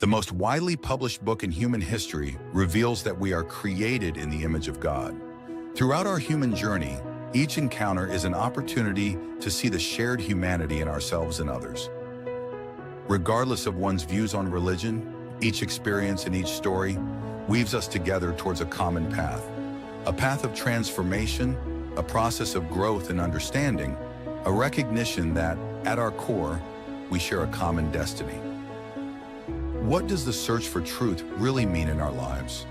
The most widely published book in human history reveals that we are created in the image of God. Throughout our human journey, each encounter is an opportunity to see the shared humanity in ourselves and others. Regardless of one's views on religion, each experience and each story weaves us together towards a common path. A path of transformation, a process of growth and understanding, a recognition that, at our core, we share a common destiny. What does the search for truth really mean in our lives?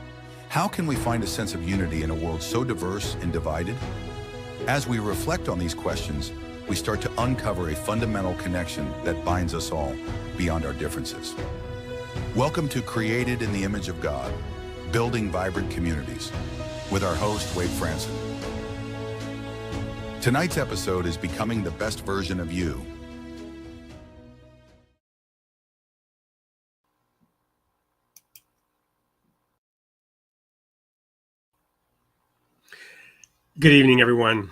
How can we find a sense of unity in a world so diverse and divided? As we reflect on these questions, we start to uncover a fundamental connection that binds us all beyond our differences. Welcome to Created in the Image of God, Building Vibrant Communities, with our host, Wade Franson. Tonight's episode is Becoming the Best Version of You. Good evening, everyone.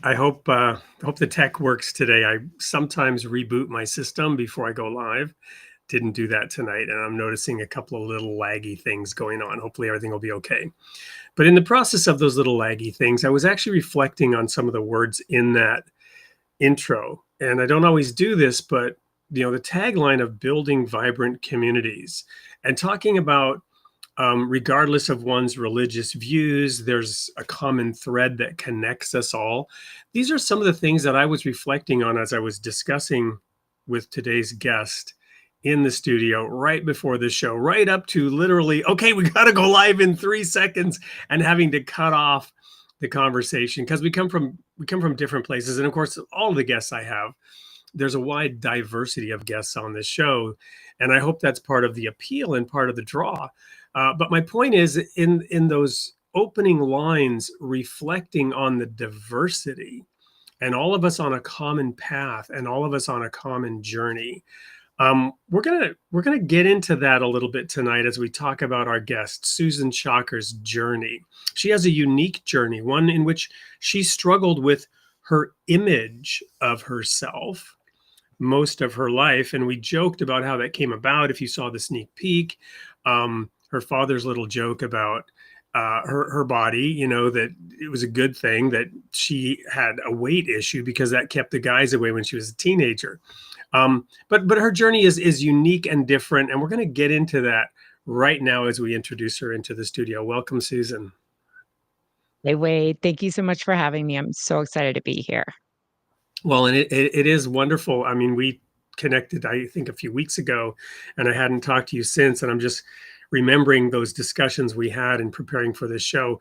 I hope the tech works today. I sometimes reboot my system before I go live. Didn't do that tonight, and I'm noticing a couple of little laggy things going on. Hopefully everything will be okay. But in the process of those little laggy things, I was actually reflecting on some of the words in that intro. And I don't always do this, but the tagline of building vibrant communities and talking about regardless of one's religious views, there's a common thread that connects us all. These are some of the things that I was reflecting on as I was discussing with today's guest in the studio right before the show, right up to literally, okay, we got to go live in 3 seconds, and having to cut off the conversation because we come from different places. And of course, all of the guests I have, there's a wide diversity of guests on this show. And I hope that's part of the appeal and part of the draw. But my point is, in those opening lines, reflecting on the diversity and all of us on a common path and all of us on a common journey. We're gonna get into that a little bit tonight as we talk about our guest, Suizan Schacherer's journey. She has a unique journey, one in which she struggled with her image of herself most of her life. And we joked about how that came about. If you saw the sneak peek, her father's little joke about her body, that it was a good thing that she had a weight issue because that kept the guys away when she was a teenager. But her journey is unique and different. And we're going to get into that right now as we introduce her into the studio. Welcome, Suizan. Hey, Wade, thank you so much for having me. I'm so excited to be here. Well, and it is wonderful. I mean, we connected, I think, a few weeks ago, and I hadn't talked to you since. And I'm just remembering those discussions we had in preparing for this show.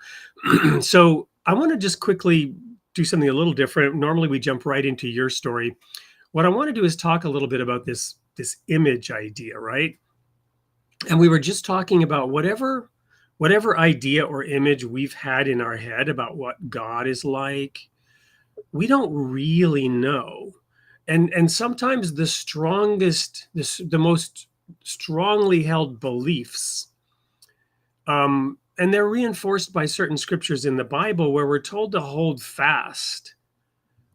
So I want to just quickly do something a little different. Normally, we jump right into your story. What I want to do is talk a little bit about this image idea, right? And we were just talking about whatever idea or image we've had in our head about what God is like, we don't really know. And sometimes the most strongly held beliefs, and they're reinforced by certain scriptures in the Bible where we're told to hold fast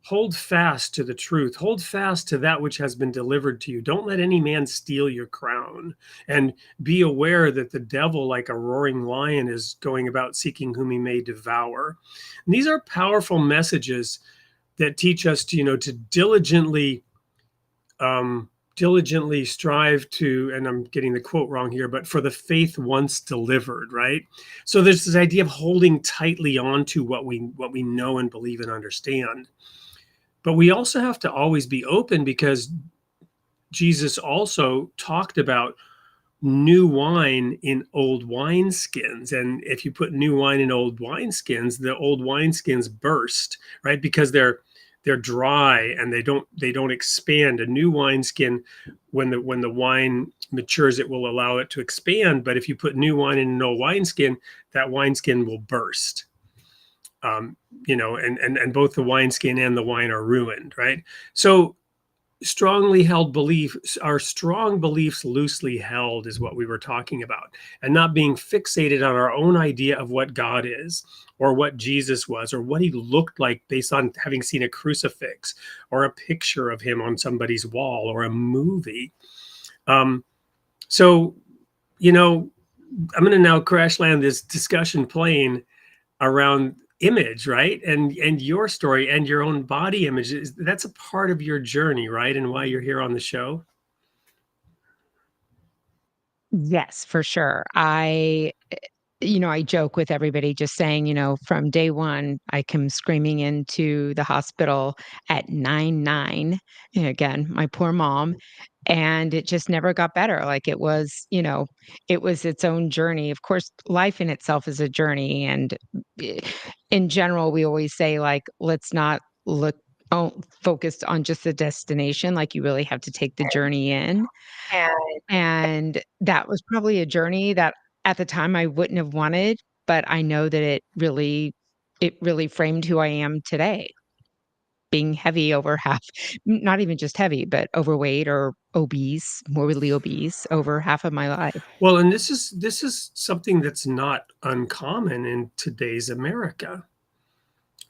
to the truth, hold fast to that which has been delivered to you. Don't let any man steal your crown, and be aware that the devil, like a roaring lion, is going about seeking whom he may devour. And these are powerful messages that teach us to diligently strive to, and I'm getting the quote wrong here, but for the faith once delivered, right? So there's this idea of holding tightly onto what we know and believe and understand. But we also have to always be open, because Jesus also talked about new wine in old wineskins. And if you put new wine in old wineskins, the old wineskins burst, right? Because they're dry and they don't expand. A new wineskin, when the wine matures, it will allow it to expand. But if you put new wine in an old wineskin, that wineskin will burst. And both the wineskin and the wine are ruined, right? So strongly held beliefs are strong beliefs loosely held, is what we were talking about, and not being fixated on our own idea of what God is, or what Jesus was, or what he looked like based on having seen a crucifix or a picture of him on somebody's wall or a movie. So you know, I'm going to now crash land this discussion plane around image, right? And your story and your own body image that's a part of your journey, right? And why you're here on the show. Yes, for sure. I joke with everybody just saying, from day one, I come screaming into the hospital at 9:09. Again, my poor mom. And it just never got better. Like it was its own journey. Of course, life in itself is a journey. And eh, in general, we always say, like, let's not look focused on just the destination. Like, you really have to take the journey in. And that was probably a journey that at the time I wouldn't have wanted, but I know that it really framed who I am today, being heavy over half not even just heavy, but overweight or obese, morbidly obese over half of my life. Well, and this is something that's not uncommon in today's America,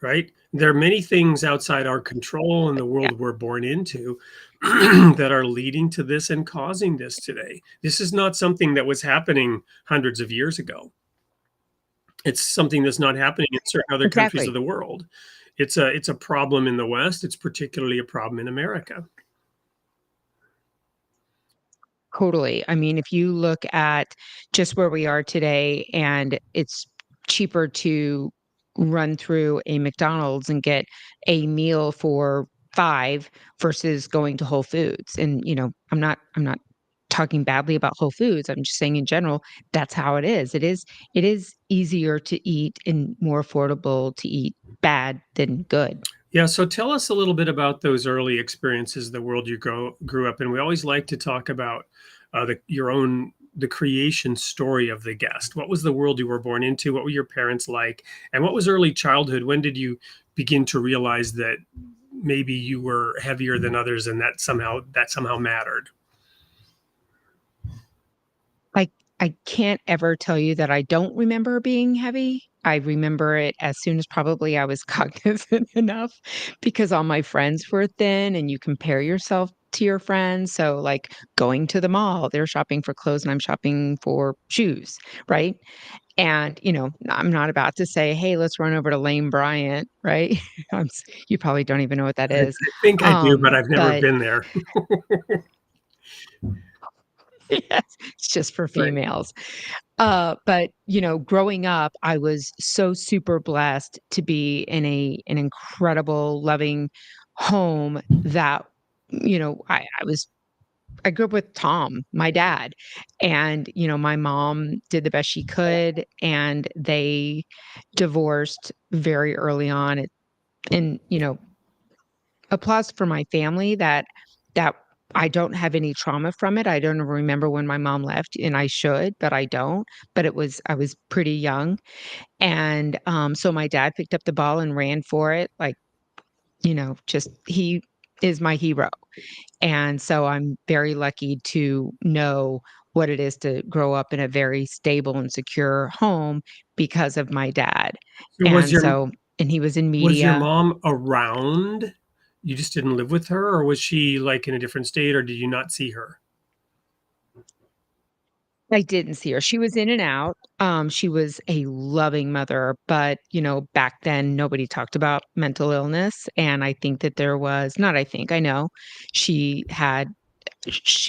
right? There are many things outside our control in the Yeah, world we're born into that are leading to this and causing this today. This is not something that was happening hundreds of years ago. It's something that's not happening in certain other countries of exactly. the world. It's a problem in the West. It's particularly a problem in America. Totally. I mean, if you look at just where we are today, and it's cheaper to run through a McDonald's and get a meal for 5 versus going to Whole Foods. And, I'm not talking badly about Whole Foods. I'm just saying in general, that's how it is. It is easier to eat and more affordable to eat bad than good. Yeah, so tell us a little bit about those early experiences, the world you grew up in. We always like to talk about the creation story of the guest. What was the world you were born into? What were your parents like? And what was early childhood? When did you begin to realize that maybe you were heavier than others and that somehow mattered? I I can't ever tell you that I don't remember being heavy. I remember it as soon as probably I was cognizant enough because all my friends were thin and you compare yourself to your friends. So, like, going to the mall, they're shopping for clothes and I'm shopping for shoes, right? And, I'm not about to say, "Hey, let's run over to Lane Bryant," right? You probably don't even know what that I is. think I do, but I've never But been there. yes, it's just for Right. females. But, growing up, I was so super blessed to be in an incredible, loving home that, I grew up with Tom, my dad, and, my mom did the best she could, and they divorced very early on. And, applause for my family that I don't have any trauma from it. I don't remember when my mom left, and I should, but I don't. But I was pretty young, and, so my dad picked up the ball and ran for it, like, just he is my hero, and so I'm very lucky to know what it is to grow up in a very stable and secure home because of my dad, So was and your so and he was in Was your media. mom around? You just didn't live with her, or was she, like, in a different state, or did you not see her? I didn't see her. She was in and out. She was a loving mother, but, back then nobody talked about mental illness, and I think that there was not I think, I know, she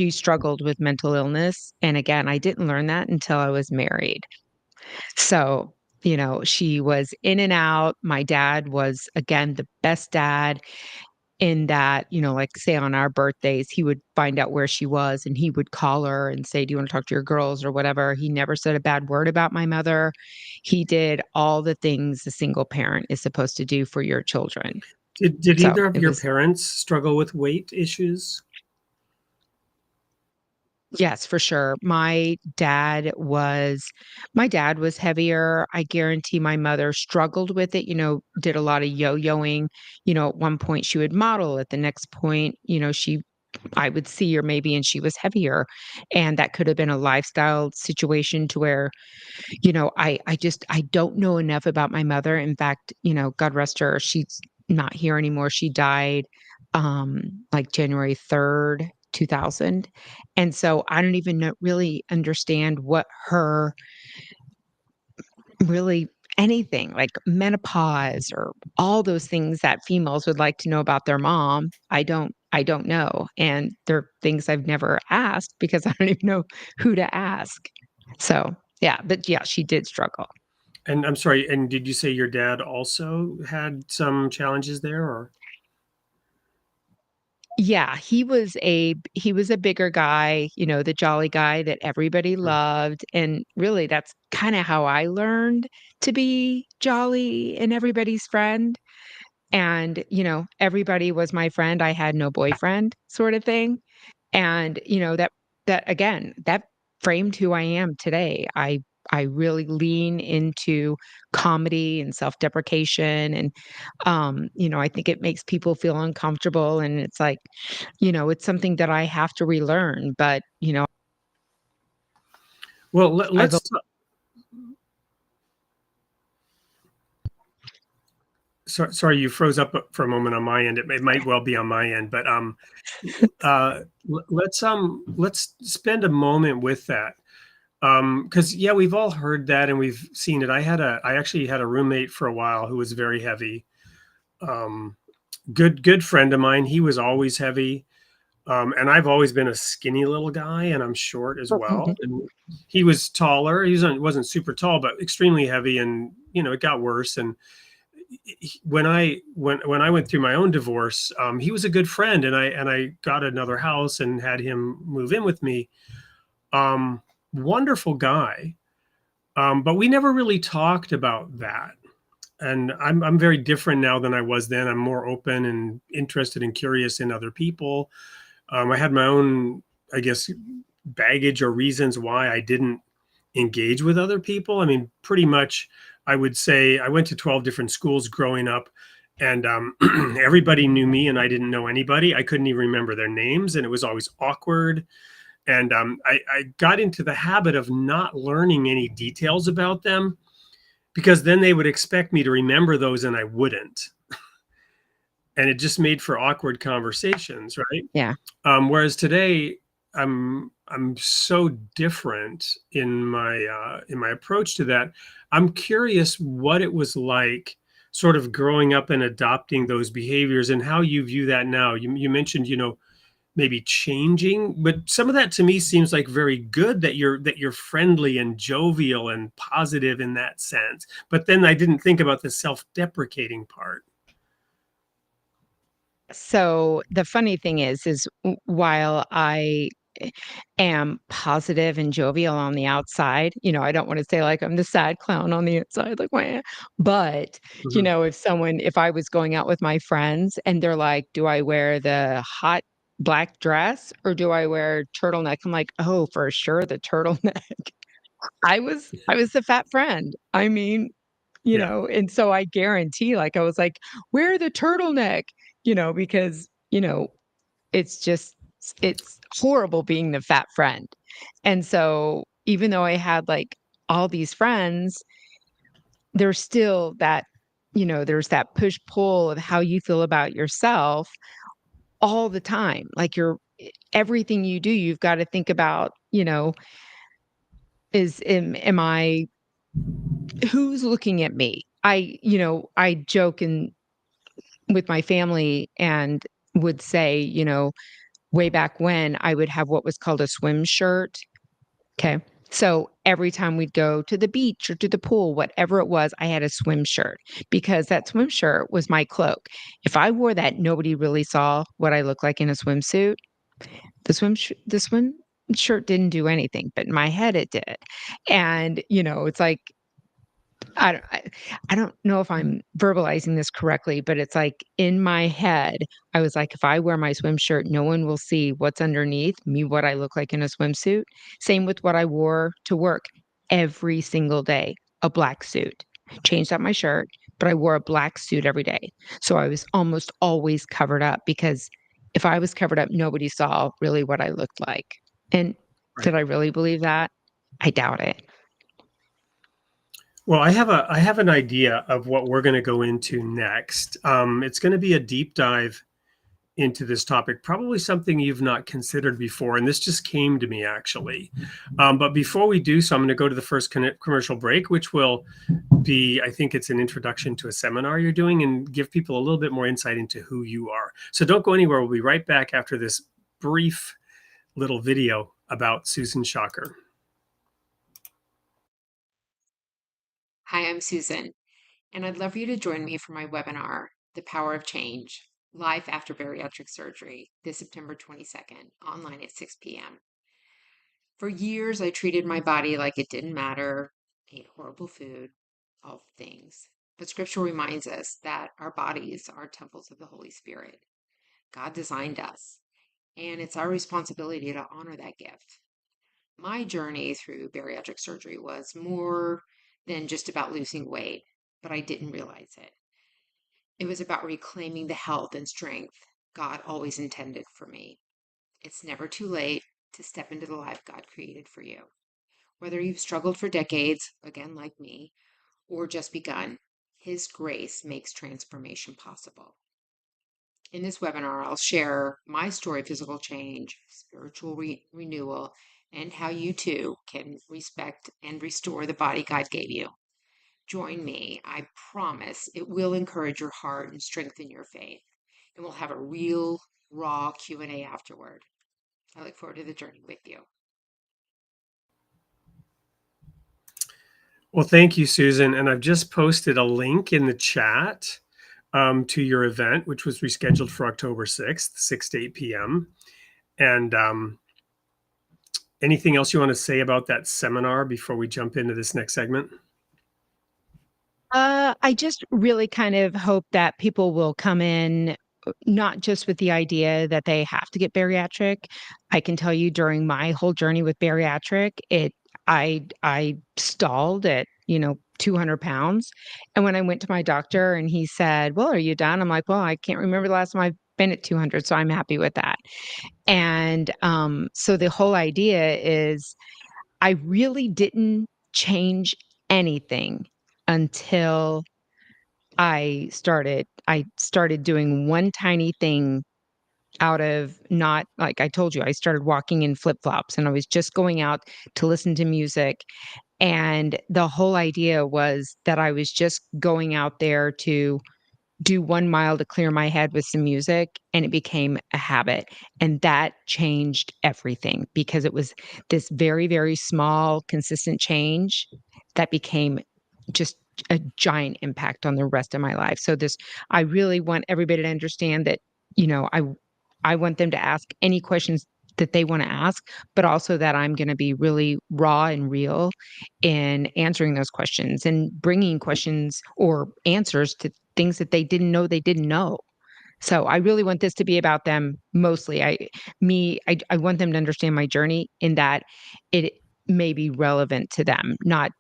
struggled with mental illness, and again, I didn't learn that until I was married. So, she was in and out. My dad was, again, the best dad in that, like, say, on our birthdays, he would find out where she was, and he would call her and say, "Do you wanna talk to your girls?" or whatever. He never said a bad word about my mother. He did all the things a single parent is supposed to do for your children. Did So, either of it your was parents struggle with weight issues? yes, for sure. My dad was heavier. I guarantee my mother struggled with it, did a lot of yo-yoing. At one point she would model, at the next point, I would see her maybe and she was heavier. And that could have been a lifestyle situation to where, I don't know enough about my mother. In fact, God rest her, she's not here anymore. She died like January 3rd. 2000. And so I don't even really understand what her really anything like menopause or all those things that females would like to know about their mom. I don't know. And they're things I've never asked because I don't even know who to ask. So, yeah, but yeah, she did struggle. And I'm sorry, and did you say your dad also had some challenges there, or? Yeah, he was a bigger guy, the jolly guy that everybody Mm. loved, and really that's kinda how I learned to be jolly and everybody's friend, and, everybody was my friend, I had no boyfriend sort of thing, and, that again, that framed who I am today. I really lean into comedy and self-deprecation and, I think it makes people feel uncomfortable, and it's like, it's something that I have to relearn, but, Well, I've let's. Sorry, you froze up for a moment on my end. It might well be on my end, but let's spend a moment with that. Because yeah, we've all heard that and we've seen it. I actually had a roommate for a while who was very heavy. Um, good friend of mine. He was always heavy. And I've always been a skinny little guy, and I'm short as well. And he was taller. Wasn't super tall, but extremely heavy, and it got worse. And when I went through my own divorce, he was a good friend, and I got another house and had him move in with me. Wonderful guy, but we never really talked about that. And I'm very different now than I was then. I'm more open and interested and curious in other people. I had my own, I guess, baggage or reasons why I didn't engage with other people. I mean, pretty much, I would say I went to 12 different schools growing up, and everybody knew me, and I didn't know anybody. I couldn't even remember their names, and it was always awkward. And I got into the habit of not learning any details about them because then they would expect me to remember those, and I wouldn't. And it just made for awkward conversations, right? Yeah. Whereas today, I'm so different in my approach to that. I'm curious what it was like, sort of growing up and adopting those behaviors, and how you view that now. You mentioned, maybe changing, but some of that to me seems like very good, that you're friendly and jovial and positive in that sense. But then I didn't think about the self-deprecating part. So the funny thing is while I am positive and jovial on the outside, I don't want to say like I'm the sad clown on the inside, like, "Wah," but, Mhm. if I was going out with my friends and they're like, "Do I wear the hot black dress or do I wear turtleneck?" I'm like, "Oh, for sure the turtleneck." I was the fat friend. I mean, Yeah. and so I guarantee, like, I was like, "Wear the turtleneck," because, it's just it's horrible being the fat friend. And so even though I had, like, all these friends, there's still there's that push-pull of how you feel about yourself all the time. Like, everything you do, you've gotta think about, is am I who's looking at me? I joke with my family and would say, way back when I would have what was called a swim shirt. Okay. So every time we'd go to the beach or to the pool, whatever it was, I had a swim shirt because that swim shirt was my cloak. If I wore that, nobody really saw what I looked like in a swimsuit. The swim shirt didn't do anything, but in my head it did. And, it's like I don't know if I'm verbalizing this correctly, but it's like in my head, I was like, if I wear my swim shirt, no one will see what's underneath me, what I look like in a swimsuit. Same with what I wore to work every single day, a black suit. Changed out my shirt, but I wore a black suit every day. So I was almost always covered up because if I was covered up, nobody saw really what I looked like. And Right. did I really believe that? I doubt it. Well, I have an idea of what we're going to go into next. It's going to be a deep dive into this topic, probably something you've not considered before. And this just came to me actually. But before we do so, I'm going to go to the first commercial break, which will be, I think it's an introduction to a seminar you're doing, and give people a little bit more insight into who you are. So don't go anywhere. We'll be right back after this brief little video about Suizan Schacherer. Hi, I'm Susan, and I'd love for you to join me for my webinar, The Power of Change, Life After Bariatric Surgery, this September 22nd, online at 6 p.m. For years, I treated my body like it didn't matter, ate horrible food, all the things. But Scripture reminds us that our bodies are temples of the Holy Spirit. God designed us, and it's our responsibility to honor that gift. My journey through bariatric surgery was more than just about losing weight, but I didn't realize it. It was about reclaiming the health and strength God always intended for me. It's never too late to step into the life God created for you. Whether you've struggled for decades, again like me, or just begun, His grace makes transformation possible. In this webinar, I'll share my story of physical change, spiritual renewal, and how you too can respect and restore the body God gave you. Join me. I promise it will encourage your heart and strengthen your faith. And we'll have a real, raw Q&A afterward. I look forward to the journey with you. Well, thank you, Susan. And I've just posted a link in the chat to your event, which was rescheduled for October 6th, 6 to 8 p.m. And anything else you want to say about that seminar before we jump into this next segment? I just really kind of hope that people will come in not just with the idea that they have to get bariatric. I can tell you during my whole journey with bariatric, I stalled at, 200 pounds. And when I went to my doctor and he said, "Well, are you done?" I'm like, "Well, I can't remember the last time I've been at 200, so I'm happy with that." And so the whole idea is I really didn't change anything until I started doing one tiny thing out of not like I told you, I started walking in flip-flops and I was just going out to listen to music. And the whole idea was that I was just going out there to do 1 mile to clear my head with some music, and it became a habit. And that changed everything because it was this very, very small, consistent change that became just a giant impact on the rest of my life. So I really want everybody to understand that, I want them to ask any questions that they want to ask, but also that I'm going to be really raw and real in answering those questions and bringing questions or answers to things that they didn't know they didn't know. So I really want this to be about them mostly. I want them to understand my journey in that it may be relevant to them, not,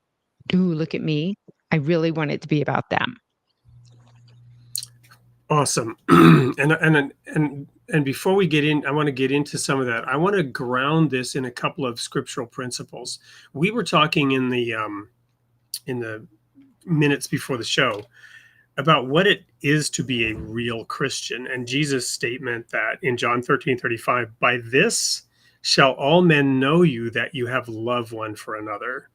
"Ooh, look at me." I really want it to be about them. Awesome. And before we get in, I want to get into some of that. I want to ground this in a couple of scriptural principles. We were talking in the minutes before the show about what it is to be a real Christian, and Jesus' statement that in John 13:35, "By this shall all men know you, that you have love one for another."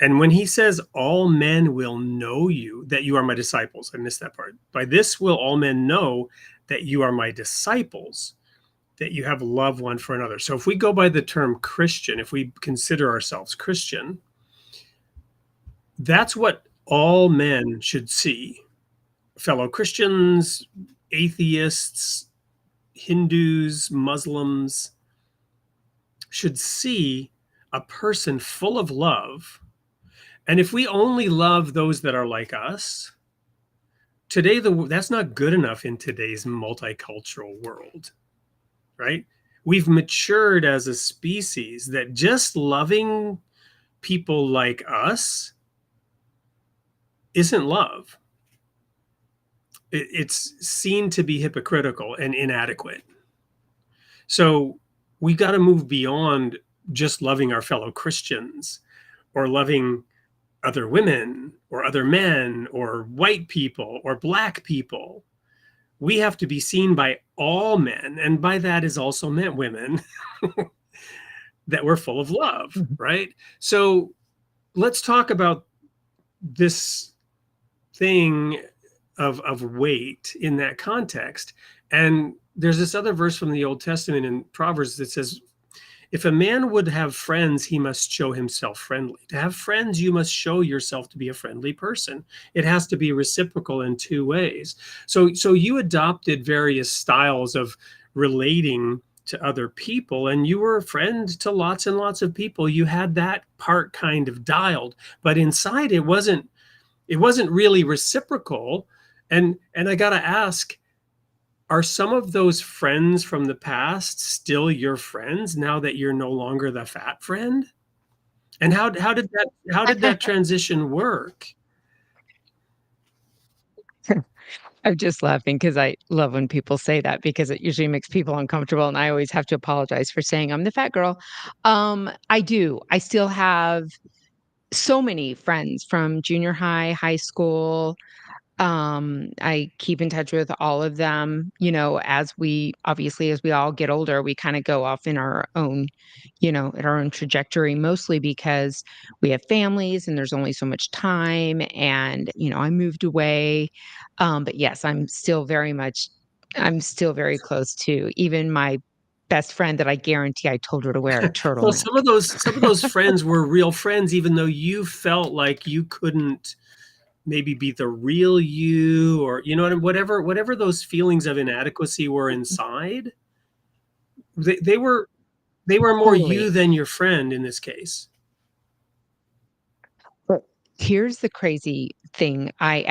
And when he says all men will know you, that you are my disciples, I missed that part. "By this will all men know that you are my disciples, that you have love one for another." So if we go by the term Christian, if we consider ourselves Christian, that's what all men should see. Fellow Christians, atheists, Hindus, Muslims should see a person full of love. And if we only love those that are like us, today that's not good enough in today's multicultural world, right? We've matured as a species that just loving people like us isn't love. It's seen to be hypocritical and inadequate. So we got to move beyond just loving our fellow Christians or loving other women or other men or white people or black people we have to be seen by all men, and by that is also meant women, that we're full of love, Mhm. right? So let's talk about this thing of weight in that context. And there's this other verse from the Old Testament in Proverbs that says, if a man would have friends, he must show himself friendly. To have friends, you must show yourself to be a friendly person. It has to be reciprocal in two ways. So you adopted various styles of relating to other people, and you were a friend to lots and lots of people. You had that part kind of dialed, but inside it wasn't really reciprocal. And I got to ask, are some of those friends from the past still your friends now that you're no longer the fat friend? And how did that transition work? I'm just laughing because I love when people say that because it usually makes people uncomfortable, and I always have to apologize for saying I'm the fat girl. I do. I still have so many friends from junior high, high school. I keep in touch with all of them, as we all get older, we kind of go off in our own, at our own trajectory, mostly because we have families and there's only so much time. And, I moved away. But yes, I'm still very close to even my best friend that I guarantee I told her to wear a Well, turtleneck. some of those friends were real friends, even though you felt like you couldn't maybe be the real you, or whatever those feelings of inadequacy were inside. They were more you Totally. than your friend in this case. But here's the crazy thing. I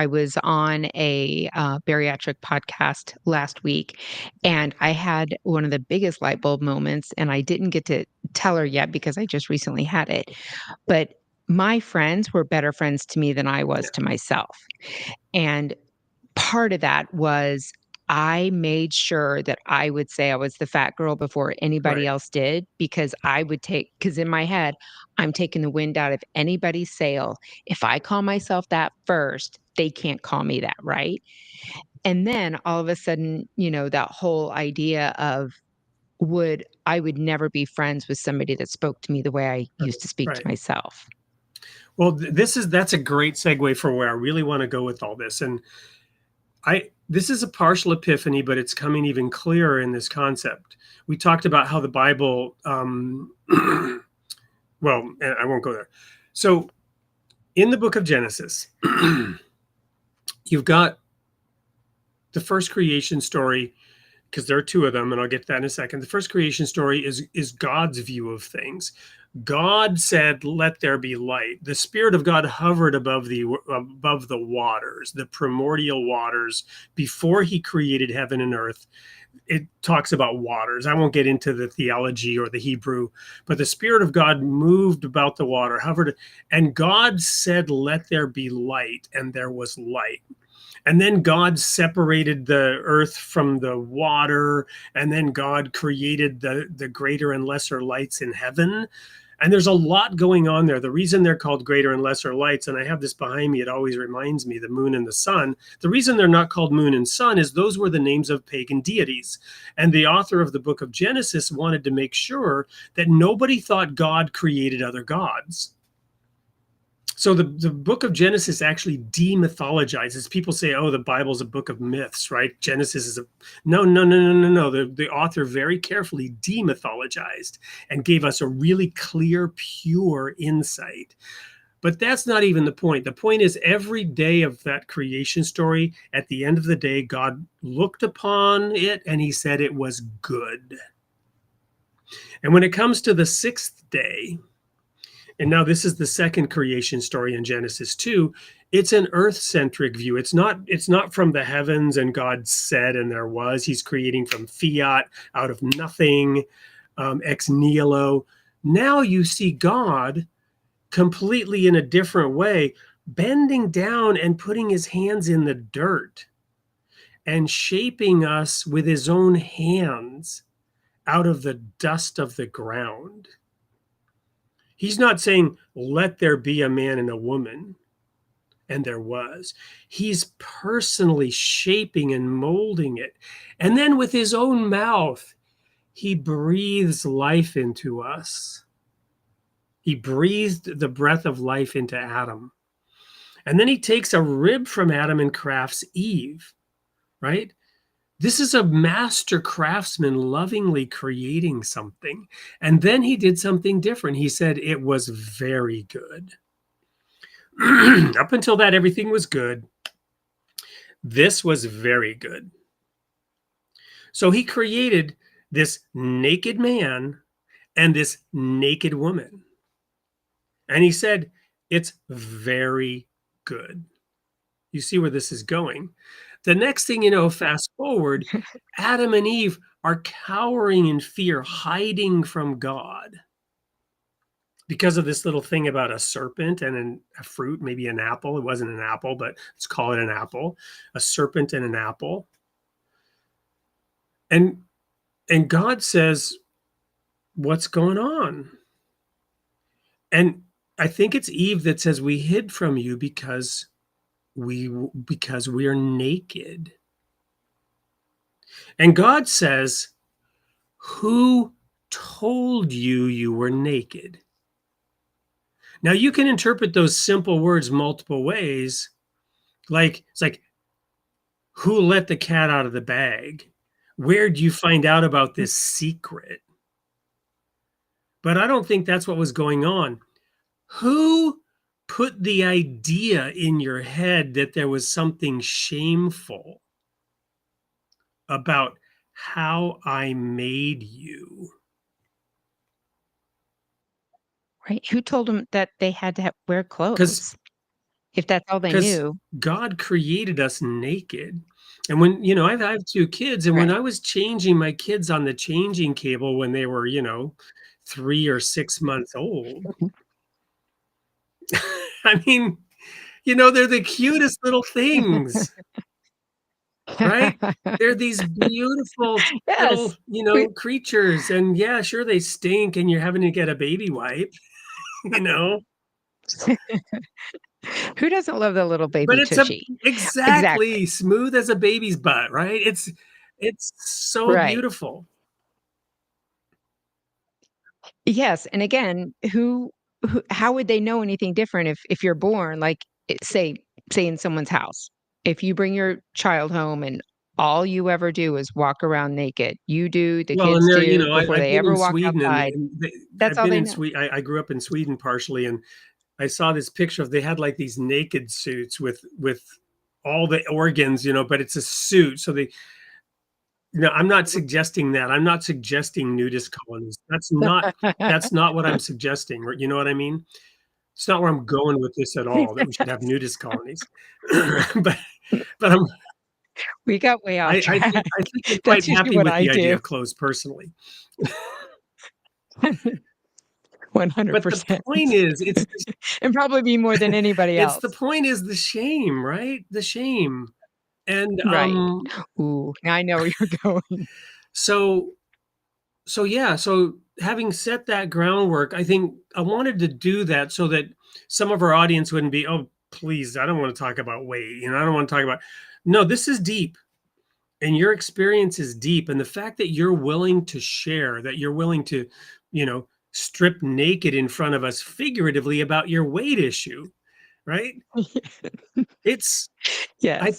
was on a bariatric podcast last week, and I had one of the biggest light bulb moments, and I didn't get to tell her yet because I just recently had it. But my friends were better friends to me than I was Yeah, to myself. And part of that was I made sure that I would say I was the fat girl before anybody right. else did, because because in my head, I'm taking the wind out of anybody's sail. If I call myself that first, they can't call me that, right? And then all of a sudden, that whole idea of I would never be friends with somebody that spoke to me the way I Right. used to speak to Right. myself. Well, that's a great segue for where I really want to go with all this. And this is a partial epiphany, but it's coming even clearer in this concept. We talked about how the Bible, well, and I won't go there. So in the book of Genesis, you've got the first creation story, because there are two of them, and I'll get to that in a second. The first creation story is God's view of things. God said, "Let there be light." The Spirit of God hovered above the waters, the primordial waters, before He created heaven and earth. It talks about waters. I won't get into the theology or the Hebrew, but the Spirit of God moved about the water, hovered, and God said, "Let there be light," and there was light. And then God separated the earth from the water, and then God created the greater and lesser lights in heaven. And there's a lot going on there. The reason they're called greater and lesser lights, and I have this behind me, it always reminds me, the moon and the sun. The reason they're not called moon and sun is those were the names of pagan deities. And the author of the book of Genesis wanted to make sure that nobody thought God created other gods. So the book of Genesis actually demythologizes. People say, "Oh, the Bible's a book of myths, right?" Genesis is a no, no, no, no, no, no. The author very carefully demythologized and gave us a really clear, pure insight. But that's not even the point. The point is, every day of that creation story, at the end of the day, God looked upon it and He said it was good. And when it comes to the sixth day, and now this is the second creation story in Genesis 2, it's an earth-centric view. It's not from the heavens and God said and there was. He's creating from fiat, out of nothing, ex nihilo. Now you see God completely in a different way, bending down and putting His hands in the dirt and shaping us with His own hands out of the dust of the ground. He's not saying, "Let there be a man and a woman." And there was. He's personally shaping and molding it. And then with his own mouth, he breathes life into us. He breathed the breath of life into Adam. And then he takes a rib from Adam and crafts Eve, right? This is a master craftsman lovingly creating something. And then he did something different. He said it was very good. Up until that, everything was good. This was very good. So he created this naked man and this naked woman. And he said, it's very good. You see where this is going. The next thing you know, fast forward, Adam and Eve are cowering in fear, hiding from God because of this little thing about a serpent and a fruit, maybe an apple. It wasn't an apple, but let's call it an apple, a serpent and an apple. And God says, what's going on? And I think it's Eve that says, we hid from you because we are naked. And God says, who told you you were naked? Now you can interpret those simple words multiple ways. Like, it's like, who let the cat out of the bag? Where did you find out about this secret? But I don't think that's what was going on. Who put the idea in your head that there was something shameful about how I made you? Right. Who told them that they had to wear Because clothes if that's all they knew? God created us naked. And when, I have two kids, and when Right. I was changing my kids on the changing cable when they were, 3 or 6 months old, Mhm. I mean, they're the cutest little things, right? They're these beautiful little, Yes. We creatures. And yeah, sure, they stink and you're having to get a baby wipe, you know, Who doesn't love the little but baby it's a tushy? Exactly. exactly smooth as a baby's butt, right? It's so Right. beautiful. Yes, and again, who how would they know anything different if you're born, like, say in someone's house, if you bring your child home and all you ever do is walk around naked, you do, the Well, and kids there, do, before I've they been ever in walk Sweden outside, and that's I've all been they in know. Sweden. I grew up in Sweden partially, and I saw this picture of they had like these naked suits with all the organs, but it's a suit. So they, I'm not suggesting that. I'm not suggesting nudist colonies. That's not what I'm suggesting. You know what I mean? It's not where I'm going with this at all, that we should have nudist colonies. but I'm We got way off track. I think I'm quite That's usually happy what with I the idea do. of clothes personally. But the 100%. point is, And probably me more than anybody the else. point is the shame, right? The shame. And Right. Ooh, now I know where you're going. so yeah, so having set that groundwork, I think I wanted to do that so that some of our audience wouldn't be, oh, please, I don't want to talk about weight. I don't want to talk about. No, this is deep. And your experience is deep. And the fact that you're willing to share, that you're willing to, strip naked in front of us figuratively about your weight issue, right? It's I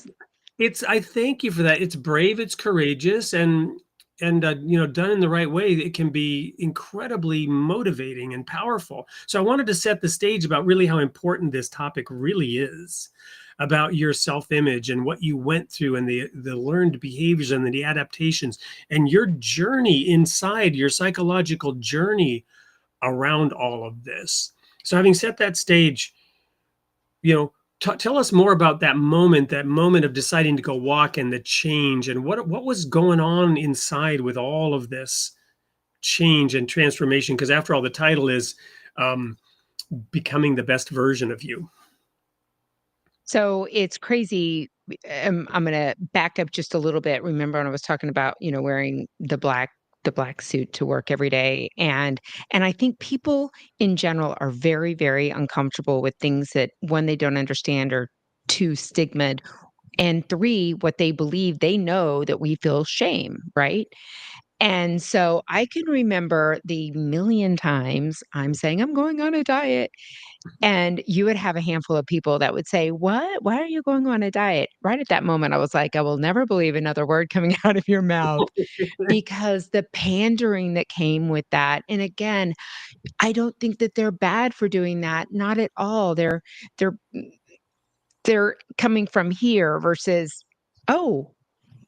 Yes. I thank you for that. It's brave, it's courageous, and done in the right way, it can be incredibly motivating and powerful. So I wanted to set the stage about really how important this topic really is, about your self-image and what you went through and the learned behaviors and the adaptations and your journey inside, your psychological journey around all of this. So having set that stage, tell us more about that moment of deciding to go walk and the change and what was going on inside with all of this change and transformation. Because after all, the title is um, becoming the best version of you. So it's crazy. I'm gonna back up just a little bit. Remember when I was talking about, wearing the black suit to work every day. And I think people in general are very, very uncomfortable with things that, one, they don't understand, or too stigmatized. And 3, what they believe, they know that we feel shame, right? And so I can remember the million times I'm saying, "I'm going on a diet," and you would have a handful of people that would say, "What? Why are you going on a diet?" Right at that moment, I was like, "I will never believe another word coming out of your mouth," because the pandering that came with that. And again, I don't think that they're bad for doing that, not at all. They're they're coming from here versus, "Oh,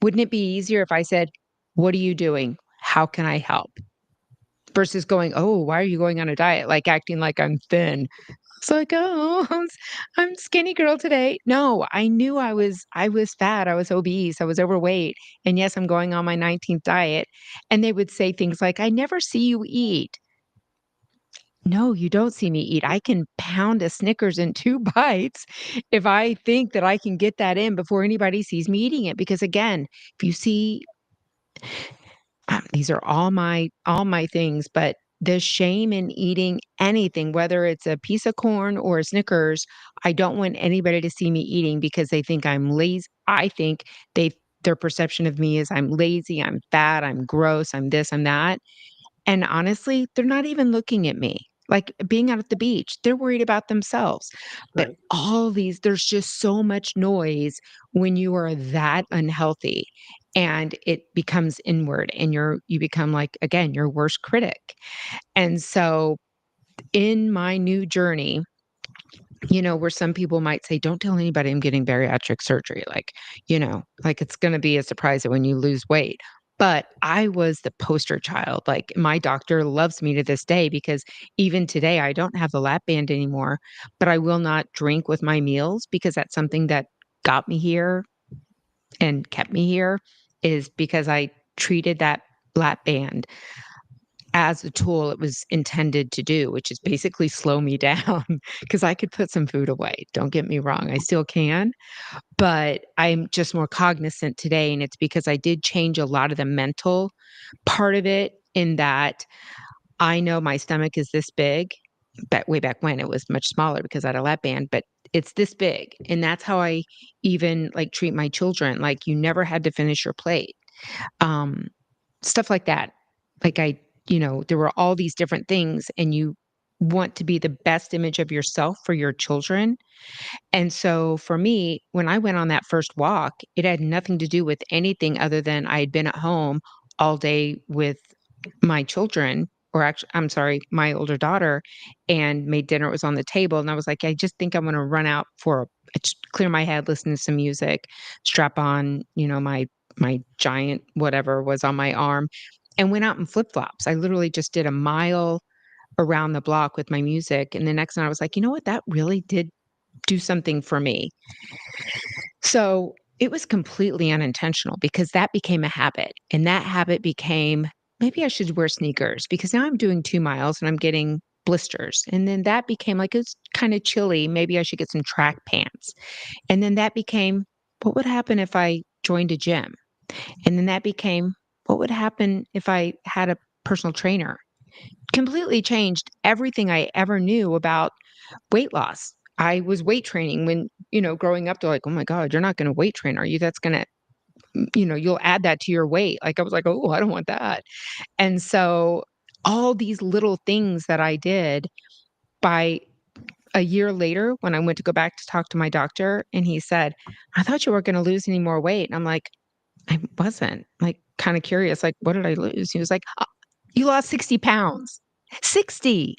wouldn't it be easier if I said, 'What are you doing? How can I help?'" Versus going, "Oh, why are you going on a diet?" Like, acting like I'm thin. It's like, "Oh, I'm skinny girl today." No, I knew I was fat, I was obese, I was overweight, and yes, I'm going on my 19th diet, and they would say things like, "I never see you eat." No, you don't see me eat. I can pound a Snickers in 2 bites if I think that I can get that in before anybody sees me eating it, because again, if you see these are all my things, but the shame in eating anything, whether it's a piece of corn or a Snickers, I don't want anybody to see me eating because they think I'm lazy. I think their perception of me is I'm lazy, I'm fat, I'm gross, I'm this, I'm that. And honestly, they're not even looking at me. Like being out at the beach, they're worried about themselves. But Right. there's just so much noise when you are that unhealthy, and it becomes inward and you become like, again, your worst critic. And so in my new journey, where some people might say, "Don't tell anybody I'm getting bariatric surgery," like it's gonna be a surprise when you lose weight. But I was the poster child. Like, my doctor loves me to this day because even today, I don't have the lap band anymore, but I will not drink with my meals because that's something that got me here and kept me here, is because I treated that lap band as a tool it was intended to do, which is basically slow me down because I could put some food away. Don't get me wrong, I still can, but I'm just more cognizant today, and it's because I did change a lot of the mental part of it, in that I know my stomach is this big, but way back when it was much smaller because I had a lap band, but it's this big, and that's how I even, like, treat my children. Like, you never had to finish your plate. Um, Stuff like that. Like, there were all these different things, and you want to be the best image of yourself for your children. And so for me, when I went on that first walk, it had nothing to do with anything other than I had been at home all day with my children, or actually, I'm sorry, my older daughter, and made dinner. It was on the table. And I was like, I just think I'm going to run out just clear my head, listen to some music, strap on, my giant whatever was on my arm, and went out in flip flops. I literally just did a mile around the block with my music. And the next night I was like, you know what? That really did do something for me. So it was completely unintentional because that became a habit. And that habit became, maybe I should wear sneakers because now I'm doing 2 miles and I'm getting blisters. And then that became like, it's kind of chilly. Maybe I should get some track pants. And then that became, what would happen if I joined a gym? And then that became, what would happen if I had a personal trainer? Completely changed everything I ever knew about weight loss. I was weight training when, growing up, they're like, "Oh my God, you're not going to weight train, are you? That's going to, you'll add that to your weight." Like, I was like, "Oh, I don't want that." And so all these little things that I did, by a year later, when I went to go back to talk to my doctor, and he said, "I thought you weren't going to lose any more weight." And I'm like, I wasn't, like, kind of curious, like, what did I lose? He was like, "You lost 60 pounds." 60,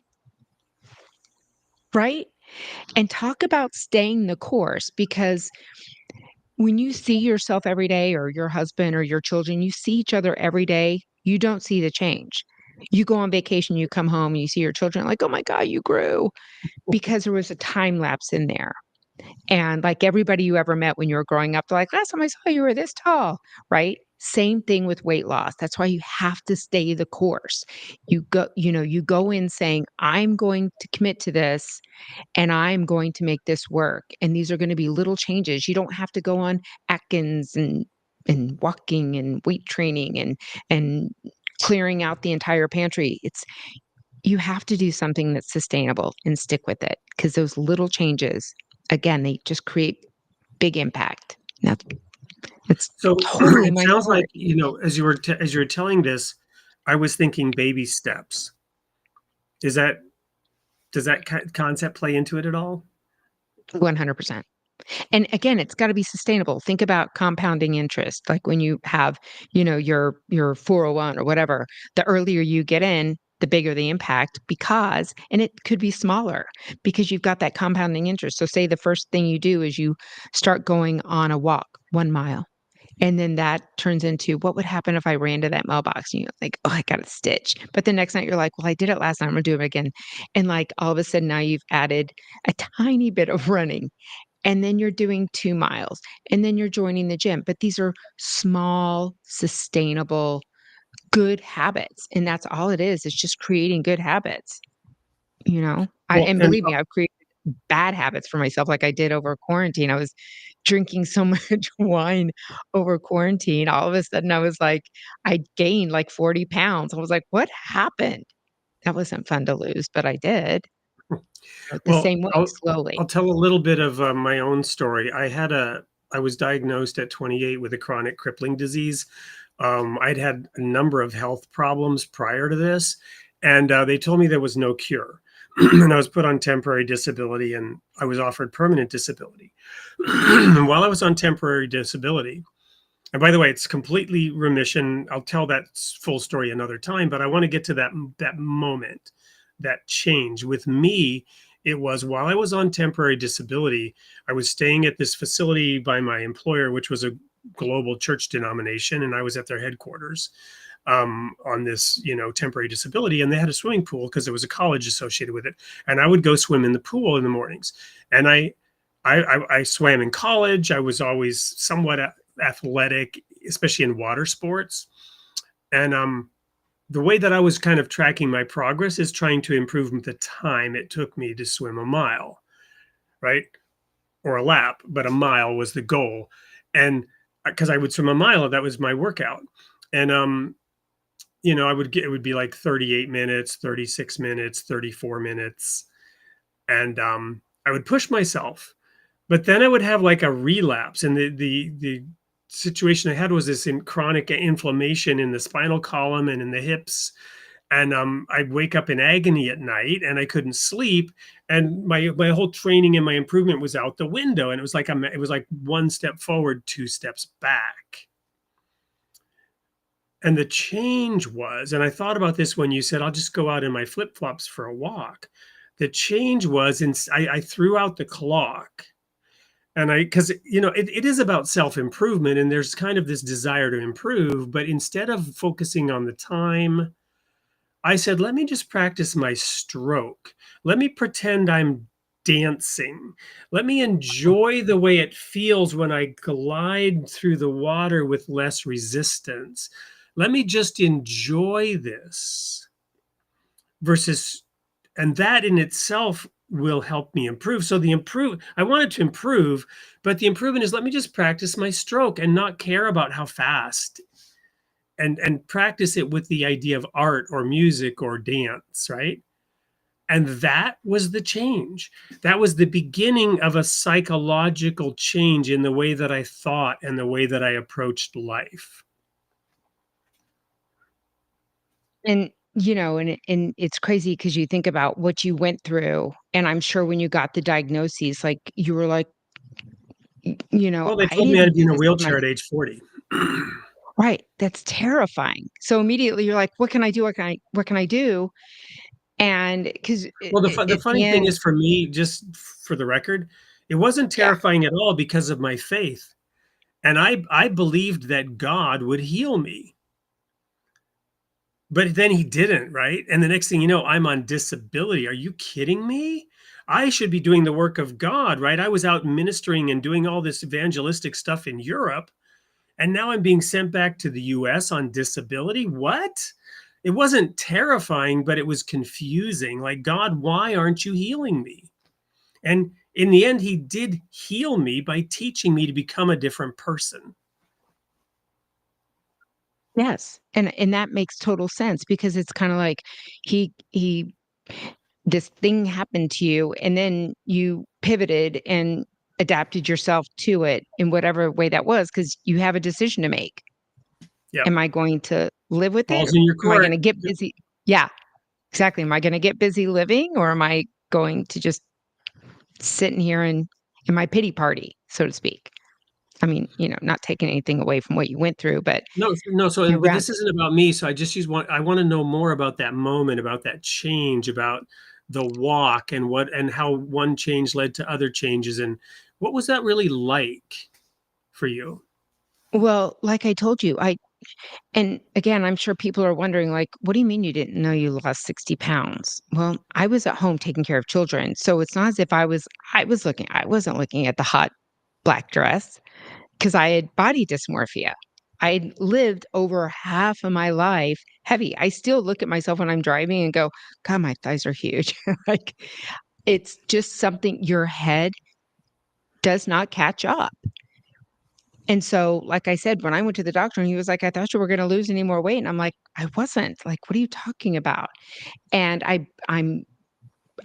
right? And talk about staying the course, because when you see yourself every day, or your husband or your children, you see each other every day, you don't see the change. You go on vacation, you come home, and you see your children like, "Oh my God, you grew," because there was a time lapse in there. And like everybody you ever met when you were growing up, they're like, "Last time I saw you were this tall," right? Same thing with weight loss. That's why you have to stay the course. You go in saying, "I'm going to commit to this and I'm going to make this work. And these are going to be little changes." You don't have to go on Atkins and walking and weight training and clearing out the entire pantry. You have to do something that's sustainable and stick with it, because those little changes, again, they just create big impact. That's it's So totally it my sounds like, story. as you were telling this, I was thinking baby steps. Is that does that concept play into it at all? 100%. And again, it's gotta be sustainable. Think about compounding interest, like when you have, your 401 or whatever, the earlier you get in, the bigger the impact because and it could be smaller because you've got that compounding interest. So say the first thing you do is you start going on a walk 1 mile, and then that turns into, "What would happen if I ran to that mailbox?" And you're like, "Oh, I got a stitch." But the next night you're like, "Well, I did it last night, I'm gonna do it again." And, like, all of a sudden now you've added a tiny bit of running, and then you're doing 2 miles, and then you're joining the gym, but these are small, sustainable, good habits, and that's all it is, it's just creating good habits, you know? Well, And and believe me, I've created bad habits for myself like I did over quarantine. I was drinking so much wine over quarantine, all of a sudden I was like I gained like 40 pounds. I was like, "What happened?" That wasn't fun to lose, but I did, the well, same way, slowly. I'll tell a little bit of my own story. I was diagnosed at 28 with a chronic crippling disease. I'd had a number of health problems prior to this, and they told me there was no cure. And I was put on temporary disability, and I was offered permanent disability. While I was on temporary disability, and by the way, it's completely remission. I'll tell that full story another time, but I want to get to that moment, that change. With me, it was while I was on temporary disability, I was staying at this facility by my employer, which was a global church denomination, and I was at their headquarters on this, temporary disability, and they had a swimming pool because there was a college associated with it, and I would go swim in the pool in the mornings, and I swam in college. I was always somewhat athletic, especially in water sports. And the way that I was kind of tracking my progress is trying to improve the time it took me to swim a mile, right? Or a lap, but a mile was the goal. And because I would swim a mile, that was my workout. And it would be like 38 minutes, 36 minutes, 34 minutes. And I would push myself. But then I would have like a relapse, and the situation I had was this chronic inflammation in the spinal column and in the hips, and I'd wake up in agony at night, and I couldn't sleep, and my whole training and my improvement was out the window, and it was like one step forward, two steps back. And the change was, and I thought about this when you said, I'll just go out in my flip flops for a walk. The change was, I threw out the clock. And because it is about self-improvement, and there's kind of this desire to improve, but instead of focusing on the time, I said, let me just practice my stroke. Let me pretend I'm dancing. Let me enjoy the way it feels when I glide through the water with less resistance. Let me just enjoy this versus, and that in itself will help me improve. So I wanted to improve, but the improvement is, let me just practice my stroke and not care about how fast, and practice it with the idea of art or music or dance, right? And that was the change. That was the beginning of a psychological change in the way that I thought and the way that I approached life. And, and it's crazy because you think about what you went through, and I'm sure when you got the diagnoses, like, you were like, Well, they "I told me didn't I'd be do in a this with my." wheelchair at age 40. Right, that's terrifying. So immediately you're like, "What can I do? What can I do?" And 'cause Well, the at the funny thing end. is, for me, just for the record, it wasn't Yeah, terrifying at all because of my faith. And I believed that God would heal me. But then he didn't, right? And the next thing you know, I'm on disability. Are you kidding me? I should be doing the work of God, right? I was out ministering and doing all this evangelistic stuff in Europe, and now I'm being sent back to the US on disability. What? It wasn't terrifying, but it was confusing. Like, God, why aren't you healing me? And in the end, he did heal me by teaching me to become a different person. yes, and that makes total sense because it's kinda like he this thing happened to you, and then you pivoted, and adapted yourself to it in whatever way that was, because you have a decision to make. Yep. Am I going to live with it? Balls in your Or am I going court. to get busy? Yeah, exactly. Am I going to get busy living, or am I going to just sit in here and in my pity party, so to speak? I mean, not taking anything away from what you went through, but No. So, you're but right. this isn't about me. So I just I want to know more about that moment, about that change, about the walk and how one change led to other changes. And what was that really like for you? Well, like I told you, and again, I'm sure people are wondering, like, what do you mean you didn't know you lost 60 pounds? Well, I was at home taking care of children. So it's not as if I wasn't looking at the hot black dress because I had body dysmorphia. I lived over half of my life heavy. I still look at myself when I'm driving and go, God, my thighs are huge. Like, it's just something your head does not catch up. And so, like I said, when I went to the doctor and he was like, I thought you were going to lose any more weight. And I'm like, I wasn't. Like, what are you talking about? And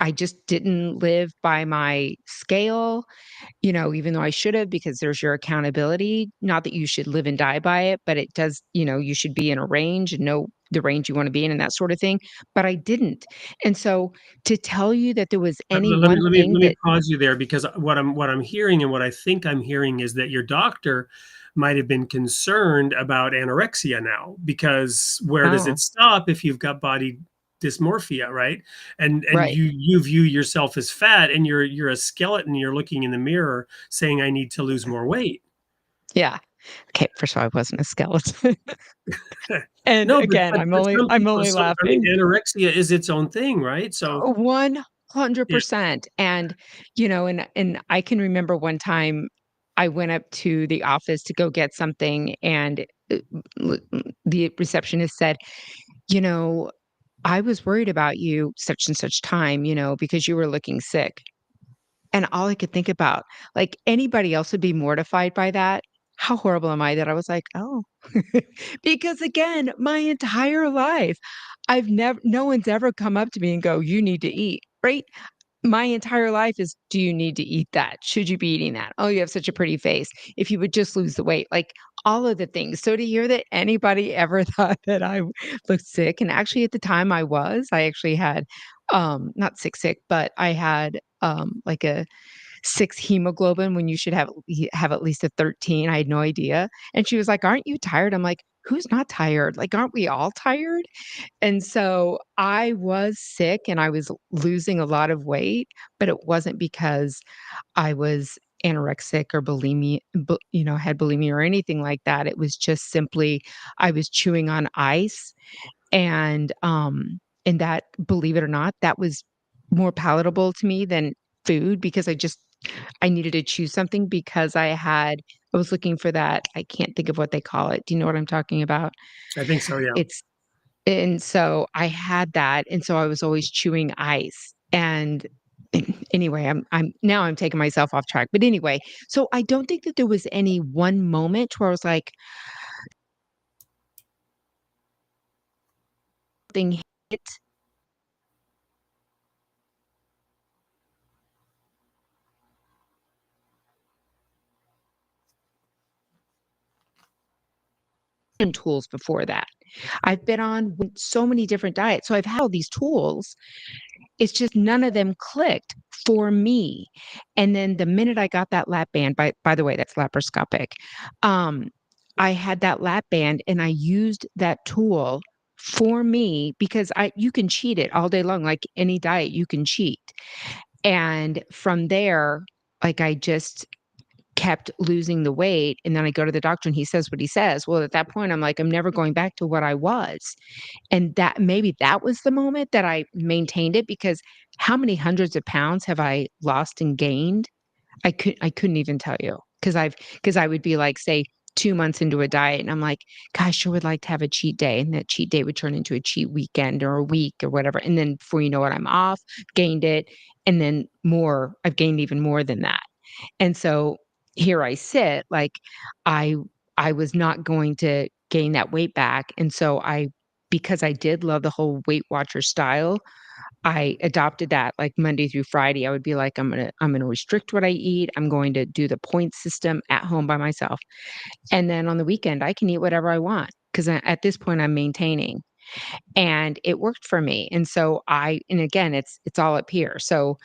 I just didn't live by my scale, even though I should have, because there's your accountability. Not that you should live and die by it, but it does, you should be in a range and know the range you want to be in and that sort of thing. But I didn't. And so to tell you that there was any one thing Let me that, pause you there, because what I'm hearing and what I think I'm hearing is that your doctor might have been concerned about anorexia now, because where does oh, it stop if you've got body dysmorphia, right? And right. you view yourself as fat, and you're a skeleton, you're looking in the mirror saying I need to lose more weight. Yeah. Okay. First of all, I wasn't a skeleton. And No, again, but some I'm people, only so I mean, laughing. anorexia is its own thing, right? So yeah. 100%. And, and I can remember one time I went up to the office to go get something, and l- the receptionist said, you know, I was worried about you such and such time, because you were looking sick. And all I could think about, like, anybody else would be mortified by that. How horrible am I that I was like, "Oh." Because again, my entire life, no one's ever come up to me and go, "You need to eat," right? My entire life is, "Do you need to eat that? Should you be eating that? Oh, you have such a pretty face. If you would just lose the weight," like, all of the things. So to hear that anybody ever thought that I looked sick, and actually at the time I actually had, not sick, but I had, like a 6 hemoglobin when you should have at least a 13. I had no idea. And she was like, "Aren't you tired?" I'm like, "Who's not tired? Like, aren't we all tired?" And so I was sick and I was losing a lot of weight, but it wasn't because I was anorexic or had bulimia or anything like that. It was just simply I was chewing on ice, and that, believe it or not, that was more palatable to me than food, because I needed to choose something because I was looking for that. I can't think of what they call it. Do you know what I'm talking about? I think so, yeah. It's and so I had that, and so I was always chewing ice. And anyway, I'm taking myself off track. But anyway, so I don't think that there was any one moment where I was like, thing hit and tools before that. I've been on so many different diets. So I've had all these tools. It's just none of them clicked for me. And then the minute I got that lap band, by the way, that's laparoscopic. Um, I had that lap band and I used that tool for me, because you can cheat it all day long, like any diet, you can cheat. And from there, like, I just kept losing the weight, and then I go to the doctor and he says what he says. Well, at that point, I'm like, I'm never going back to what I was. And that, maybe that was the moment that I maintained it, because how many hundreds of pounds have I lost and gained? I couldn't even tell you, because I would be like, say, 2 months into a diet and I'm like, "Gosh, I sure would like to have a cheat day." And that cheat day would turn into a cheat weekend or a week or whatever. And then before you know it, I'm off, gained it, and then I've gained even more than that. And so here I sit, like, I I was not going to gain that weight back. And so because I did love the whole Weight Watcher style, I adopted that like Monday through Friday. I would be like, I'm gonna restrict what I eat. I'm going to do the point system at home by myself. And then on the weekend, I can eat whatever I want because at this point I'm maintaining. And it worked for me. And so and again, it's all up here. So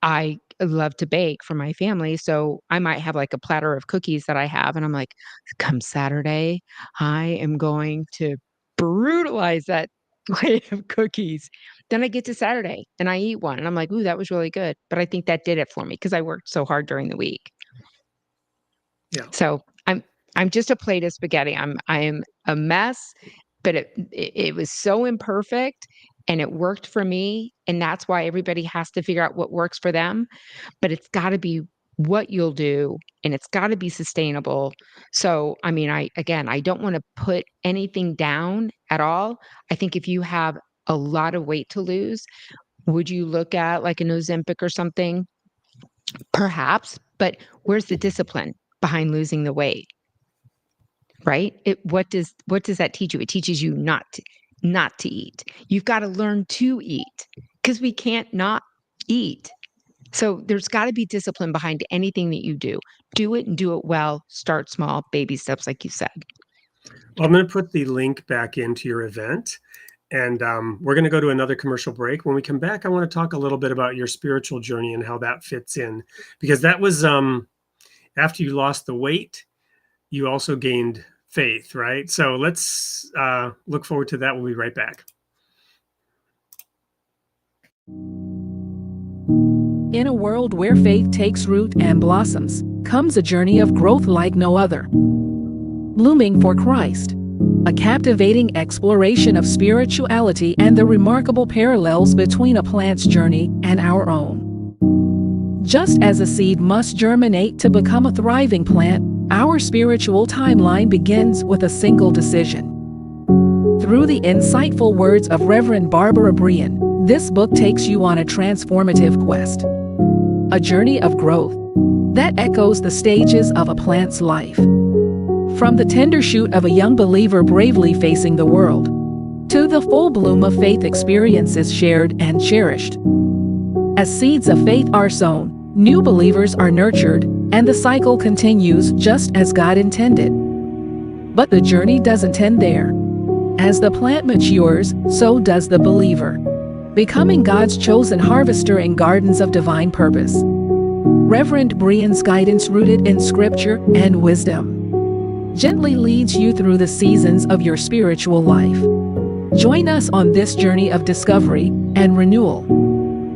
I love to bake for my family, so I might have, like, a platter of cookies that I have, and I'm like, "Come Saturday, I am going to brutalize that plate of cookies." Then I get to Saturday, and I eat one, and I'm like, "Ooh, that was really good." But I think that did it for me because I worked so hard during the week. Yeah. So, I'm just a plate of spaghetti. I am a mess, but it was so imperfect, and it worked for me, and that's why everybody has to figure out what works for them, but it's gotta be what you'll do, and it's gotta be sustainable. So, I mean, I don't wanna put anything down at all. I think if you have a lot of weight to lose, would you look at, like, an Ozempic or something? Perhaps, but where's the discipline behind losing the weight, right? What does that teach you? It teaches you not to eat. You've gotta learn to eat because we can't not eat. So there's gotta be discipline behind anything that you do. Do it and do it well. Start small, baby steps, like you said. Well, I'm going to put the link back into your event. And we're going to go to another commercial break. When we come back, I want to talk a little bit about your spiritual journey and how that fits in, because that was after you lost the weight, you also gained faith, right? So let's look forward to that. We'll be right back. In a world where faith takes root and blossoms, comes a journey of growth like no other. Blooming for Christ, a captivating exploration of spirituality and the remarkable parallels between a plant's journey and our own. Just as a seed must germinate to become a thriving plant, our spiritual timeline begins with a single decision. Through the insightful words of Reverend Barbara Brian, this book takes you on a transformative quest. A journey of growth that echoes the stages of a plant's life. From the tender shoot of a young believer bravely facing the world, to the full bloom of faith experiences shared and cherished. As seeds of faith are sown, new believers are nurtured, and the cycle continues just as God intended. But the journey doesn't end there. As the plant matures, so does the believer, becoming God's chosen harvester in gardens of divine purpose. Reverend Brian's guidance, rooted in scripture and wisdom, gently leads you through the seasons of your spiritual life. Join us on this journey of discovery and renewal,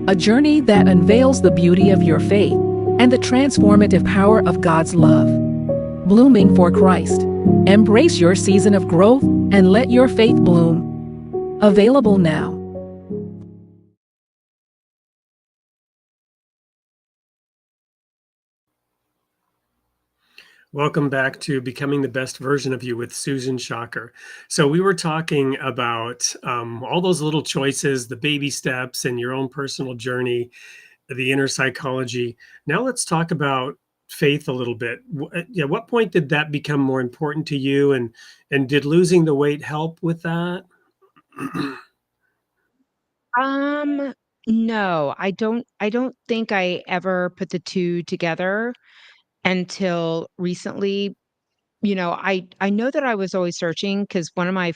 a journey that unveils the beauty of your faith and the transformative power of God's love. Blooming for Christ. Embrace your season of growth and let your faith bloom. Available now. Welcome back to Becoming the Best Version of You with Suizan Schacherer. So we were talking about all those little choices, the baby steps, and your own personal journey, the inner psychology. Now let's talk about faith a little bit. At what point did that become more important to you, and did losing the weight help with that? Um, no, I don't think I ever put the 2 together until recently. I know that I was always searching because one of my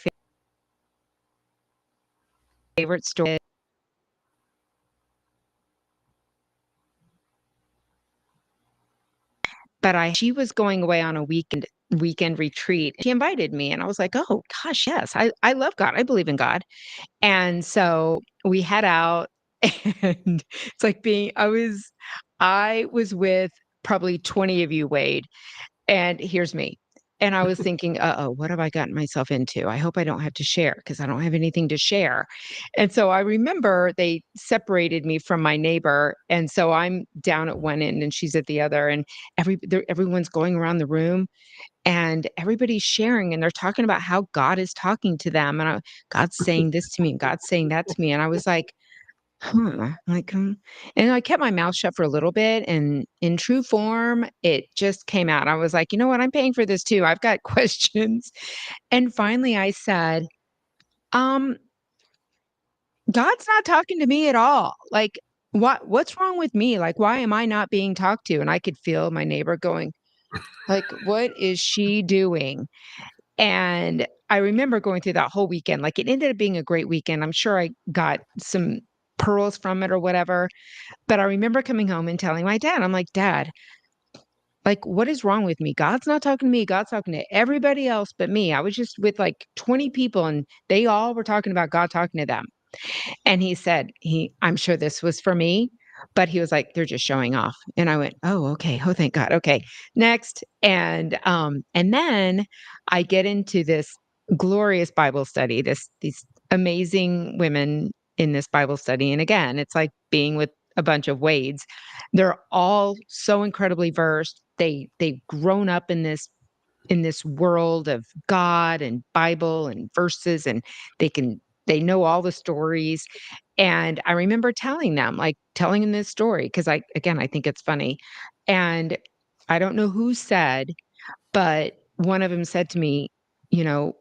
favorite stories, but I she was going away on a weekend retreat. She invited me and I was like, "Oh gosh, yes. I love God. I believe in God." And so we head out and it's like being I was with probably 20 of you, Wade, and here's me. And I was thinking, "Uh-oh, what have I gotten myself into? I hope I don't have to share because I don't have anything to share." And so I remember they separated me from my neighbor, and so I'm down at one end and she's at the other, and everyone's going around the room and everybody's sharing and they're talking about how God is talking to them, and God's saying this to me and God's saying that to me, and I was like, "Huh," like, and I kept my mouth shut for a little bit, and in true form, it just came out. I was like, "You know what? I'm paying for this too. I've got questions." And finally I said, "Um, God's not talking to me at all. Like, what's wrong with me? Like, why am I not being talked to? And I could feel my neighbor going, like, what is she doing? And I remember going through that whole weekend. Like, it ended up being a great weekend. I'm sure I got some pearls from it or whatever. But I remember coming home and telling my dad, I'm like, Dad, like, what is wrong with me? God's not talking to me. God's talking to everybody else but me. I was just with like 20 people and they all were talking about God talking to them. And he said, I'm sure this was for me, but he was like, they're just showing off. And I went, oh, okay. Oh, thank God. Okay. Next. And then I get into this glorious Bible study, these amazing women in this Bible study. And again, it's like being with a bunch of Wades. They're all so incredibly versed. They've grown up in this world of God and Bible and verses, and they know all the stories. And I remember telling them this story because I think it's funny. And I don't know who said, but one of them said to me, you know,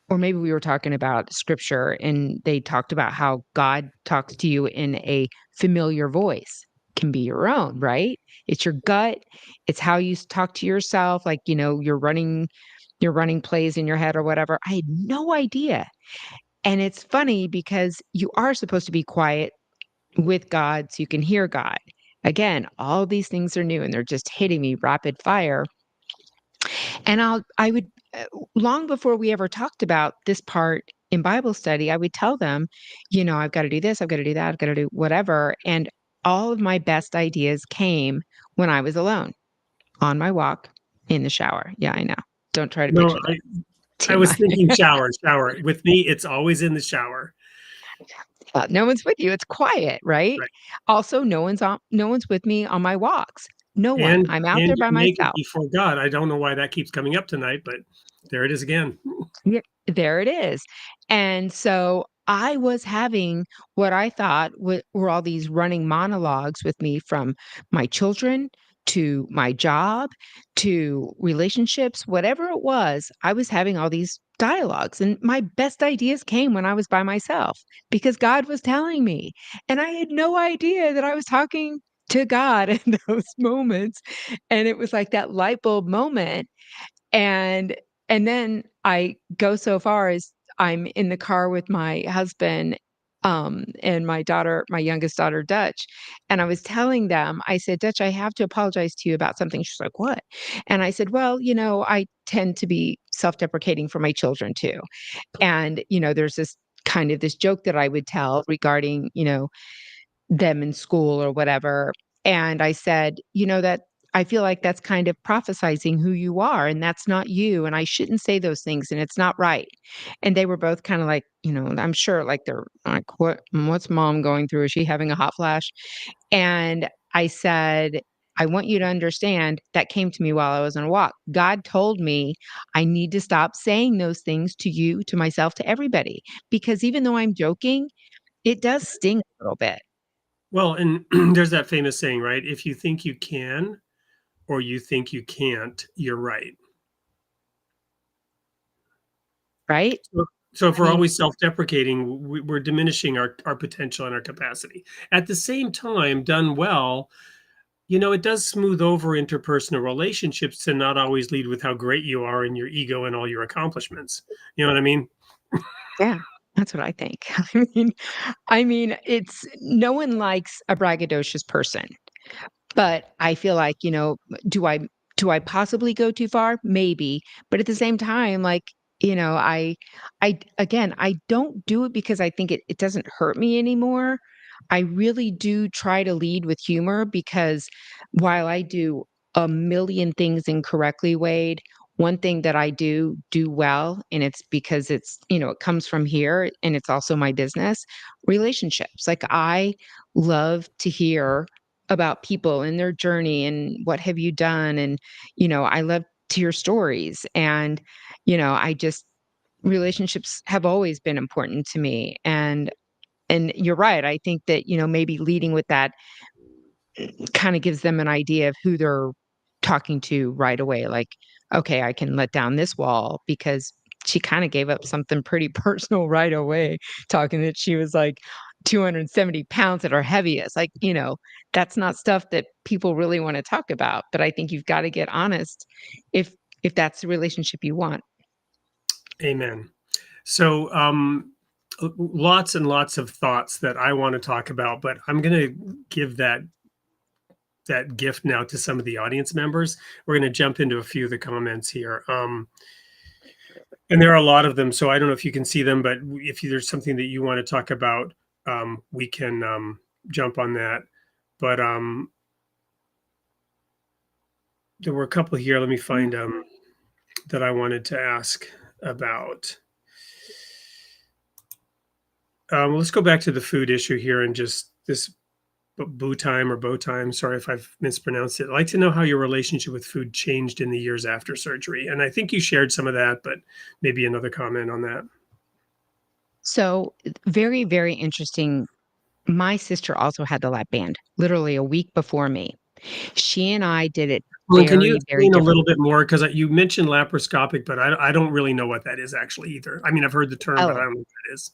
or maybe we were talking about scripture and they talked about how God talks to you in a familiar voice. Can be your own, right? It's your gut. It's how you talk to yourself. Like, you're running plays in your head or whatever. I had no idea. And it's funny because you are supposed to be quiet with God so you can hear God. Again, all these things are new and they're just hitting me rapid fire. And I would, long before we ever talked about this part in Bible study, I would tell them, I've got to do this, I've got to do that, I've got to do whatever. And all of my best ideas came when I was alone on my walk in the shower. Yeah, I know. Don't try to No, picture that. I was TMI. thinking shower, shower. With me, it's always in the shower. No one's with you. It's quiet, right? Right. Also, no one's with me on my walks. No one. I'm out And there by you're naked myself. before God. I don't know why that keeps coming up tonight, but there it is again. Yeah, there it is. And so I was having what I thought were all these running monologues with me from my children to my job to relationships, whatever it was. I was having all these dialogues, and my best ideas came when I was by myself because God was telling me. And I had no idea that I was talking to God in those moments. And it was like that light bulb moment and and then I go so far as I'm in the car with my husband, and my youngest daughter, Dutch, and I was telling them, I said, "Dutch, I have to apologize to you about something." She's like, "What?" And I said, "Well, I tend to be self-deprecating for my children too." And, there's this joke that I would tell regarding, them in school or whatever. And I said, that I feel like that's kind of prophesizing who you are, and that's not you. And I shouldn't say those things, and it's not right. And they were both kind of like, I'm sure like they're like, what's mom going through? Is she having a hot flash? And I said, I want you to understand that came to me while I was on a walk. God told me I need to stop saying those things to you, to myself, to everybody, because even though I'm joking, it does sting a little bit. Well, and there's that famous saying, right? If you think you can or you think you can't, you're right. Right? So if I we're mean, always self-deprecating, we're diminishing our potential and our capacity. At the same time, done well, it does smooth over interpersonal relationships to not always lead with how great you are and your ego and all your accomplishments. You know what I mean? yeah, that's what I think. I mean, it's no one likes a braggadocious person. But I feel like, do I do I possibly go too far? Maybe. But at the same time, like, I don't do it because I think it doesn't hurt me anymore. I really do try to lead with humor because while I do a million things incorrectly, Wade, one thing that I do well, and it's because it comes from here and it's also my business, relationships. Like I love to hear about people and their journey and what have you done and I love to hear stories and I just relationships have always been important to me and you're right. I think that maybe leading with that kind of gives them an idea of who they're talking to right away, like, okay, I can let down this wall because she kind of gave up something pretty personal right away, talking that she was like 270 pounds at her heaviest. Like, that's not stuff that people really want to talk about. But I think you've got to get honest if that's the relationship you want. Amen. So, lots and lots of thoughts that I want to talk about, but I'm going to give that gift now to some of the audience members. We're going to jump into a few of the comments here. And there are a lot of them, so I don't know if you can see them, but if there's something that you want to talk about, we can jump on that. But there were a couple here. Let me find that I wanted to ask about. Let's go back to the food issue here and just this bow time. Sorry if I've mispronounced it. I'd like to know how your relationship with food changed in the years after surgery. And I think you shared some of that, but maybe another comment on that. So very, very interesting. My sister also had the lap band literally a week before me. She and I did it Well, can you very, very explain a different. little bit more? Because you mentioned laparoscopic, but I don't really know what that is actually either. I mean, I've heard the term, but I don't know what that is.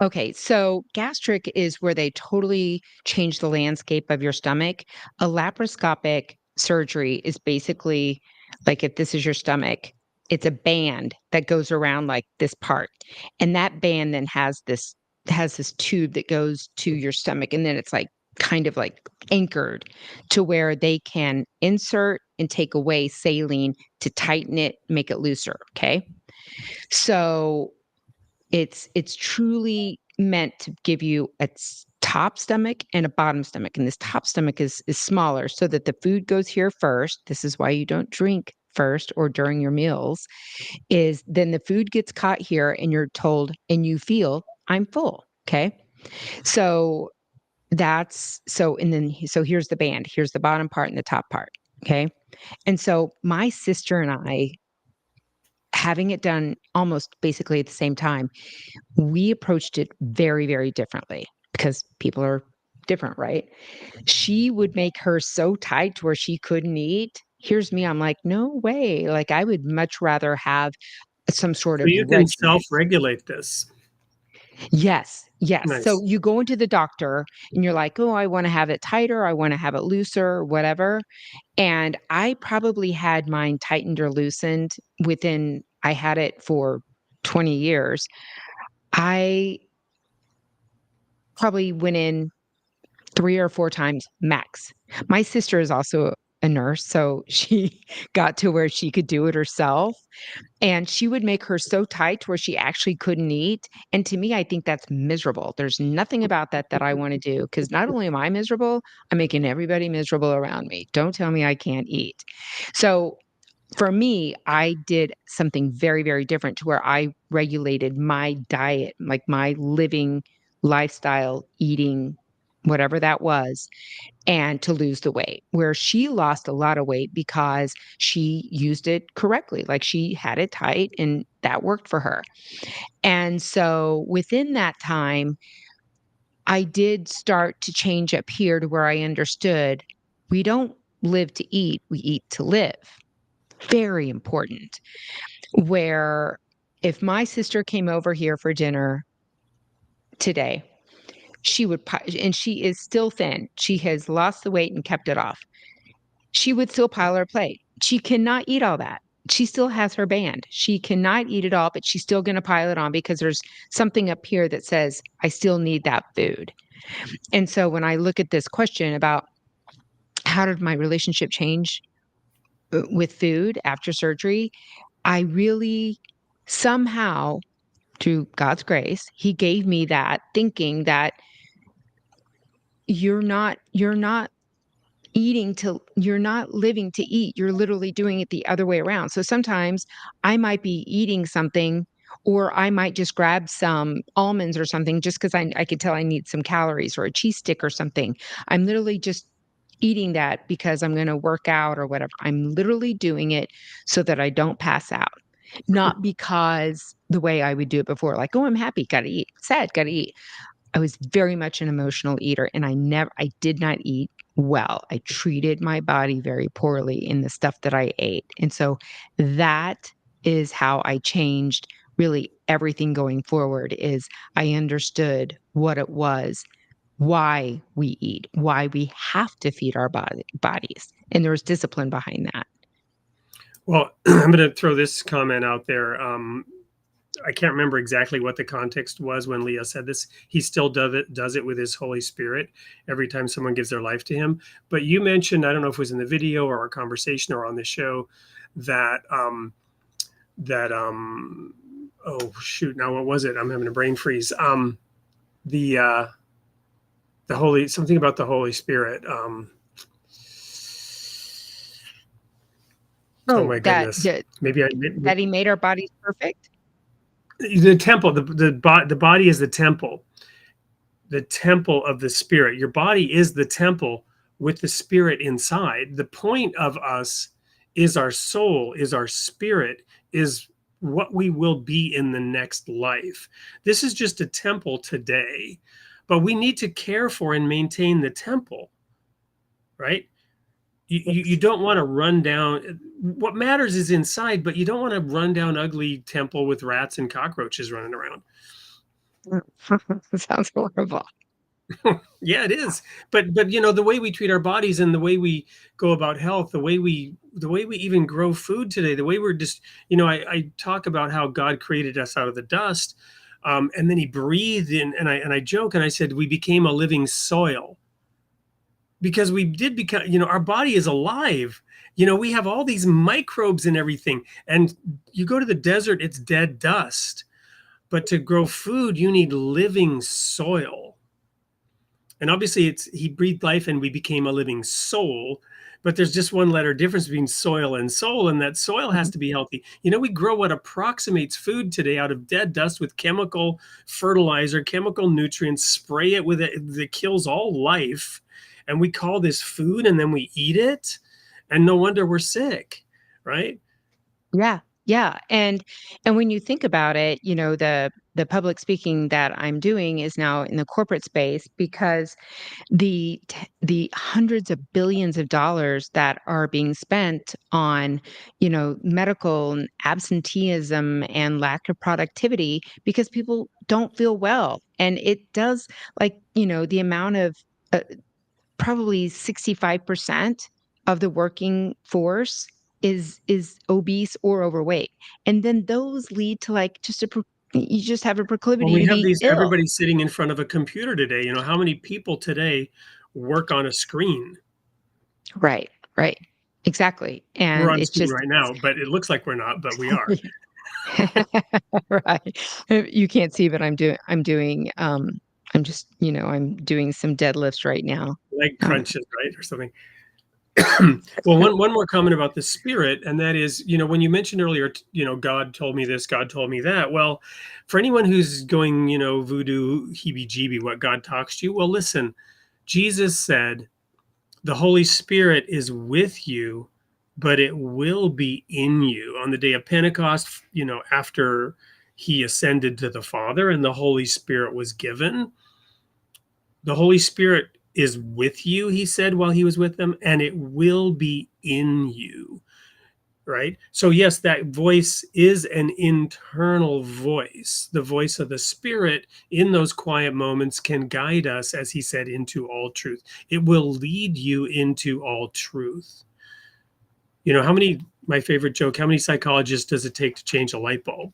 Okay, so gastric is where they totally change the landscape of your stomach. A laparoscopic surgery is basically like if this is your stomach, it's a band that goes around like this part. And that band then has this tube that goes to your stomach, and then it's like kind of like anchored to where they can insert and take away saline to tighten it, make it looser. Okay. So it's truly meant to give you a top stomach and a bottom stomach, and this top stomach is smaller so that the food goes here first. This is why you don't drink first or during your meals, is then the food gets caught here and you're told and you feel I'm full. Okay. So so here's the band, here's the bottom part and the top part. Okay. And so my sister and I, having it done almost basically at the same time, we approached it very, very differently because people are different, right? She would make her so tight to where she couldn't eat. Here's me, I'm like, no way. Like, I would much rather have some sort So of you can regimen. self-regulate this. Yes, yes. Nice. So you go into the doctor and you're like, oh, I want to have it tighter, I want to have it looser, whatever. And I probably had mine tightened or loosened I had it for 20 years. I probably went in 3 or 4 times max. My sister is also a nurse, so she got to where she could do it herself, and she would make her so tight where she actually couldn't eat, and to me, I think that's miserable. There's nothing about that I wanna do, do because not only am I miserable, I'm making everybody miserable around me. Don't tell me I can't eat. So, for me, I did something very, very different to where I regulated my diet, like my living lifestyle, eating, whatever that was, and to lose the weight. Where she lost a lot of weight because she used it correctly. Like she had it tight and that worked for her. And so within that time, I did start to change up here to where I understood we don't live to eat, we eat to live. Very important. Where if my sister came over here for dinner today, and she is still thin. She has lost the weight and kept it off. She would still pile her plate. She cannot eat all that. She still has her band. She cannot eat it all, but she's still going to pile it on because there's something up here that says, I still need that food. And so when I look at this question about how did my relationship change with food after surgery, I really somehow, through God's grace, He gave me that thinking that you're not you're not living to eat. You're literally doing it the other way around. So sometimes I might be eating something, or I might just grab some almonds or something just because I could tell I need some calories, or a cheese stick or something. I'm literally just eating that because I'm going to work out or whatever. I'm literally doing it so that I don't pass out. Not because the way I would do it before, like, oh, I'm happy, gotta eat. Sad, gotta eat. I was very much an emotional eater, and I did not eat well. I treated my body very poorly in the stuff that I ate. And so that is how I changed really everything going forward. Is I understood what it was, why we eat, why we have to feed our bodies, and there's discipline behind that. Well, I'm going to throw this comment out there. I can't remember exactly what the context was when Leah said this. He still does it with his Holy Spirit every time someone gives their life to him. But you mentioned, I don't know if it was in the video or our conversation or on the show, that oh shoot, now what was it? I'm having a brain freeze. The Holy, something about the Holy Spirit. Oh my goodness. Maybe that he made our bodies perfect. The temple, the body is the temple of the spirit. Your body is the temple with the spirit inside. The point of us is our soul, is our spirit, is what we will be in the next life. This is just a temple today, but we need to care for and maintain the temple, right? You don't want to run down. What matters is inside, but you don't want to run down ugly temple with rats and cockroaches running around. Sounds horrible. Yeah, it is. But the way we treat our bodies and the way we go about health, the way we even grow food today, the way we're just, I talk about how God created us out of the dust, and then He breathed in, and I joke and I said we became a living soil. Because we did become, our body is alive. We have all these microbes and everything. And you go to the desert, it's dead dust. But to grow food, you need living soil. And obviously, He breathed life and we became a living soul. But there's just one letter difference between soil and soul, and that soil has to be healthy. We grow what approximates food today out of dead dust with chemical fertilizer, chemical nutrients, spray it with it that kills all life. And we call this food, and then we eat it, and no wonder we're sick, right? Yeah, yeah, and when you think about it, the public speaking that I'm doing is now in the corporate space because the hundreds of billions of dollars that are being spent on, medical and absenteeism and lack of productivity because people don't feel well, and it does, like, the amount of probably 65% of the working force is obese or overweight. And then those lead to you just have a proclivity Well, we to have be ill. everybody sitting in front of a computer today. How many people today work on a screen? Right. Exactly. And we're on it's screen just right now, but it looks like we're not, but we are. Right. You can't see, but I'm doing I'm just, I'm doing some deadlifts right now. Leg crunches, right? Or something. Well, one more comment about the spirit, and that is, when you mentioned earlier, God told me this, God told me that. Well, for anyone who's going, voodoo, heebie-jeebie, what God talks to you, well, listen, Jesus said, the Holy Spirit is with you, but it will be in you. On the day of Pentecost, after He ascended to the Father and the Holy Spirit was given, the Holy Spirit is with you, He said while He was with them, and it will be in you, right? So yes, that voice is an internal voice. The voice of the Spirit in those quiet moments can guide us, as He said, into all truth. It will lead you into all truth. My favorite joke, how many psychologists does it take to change a light bulb?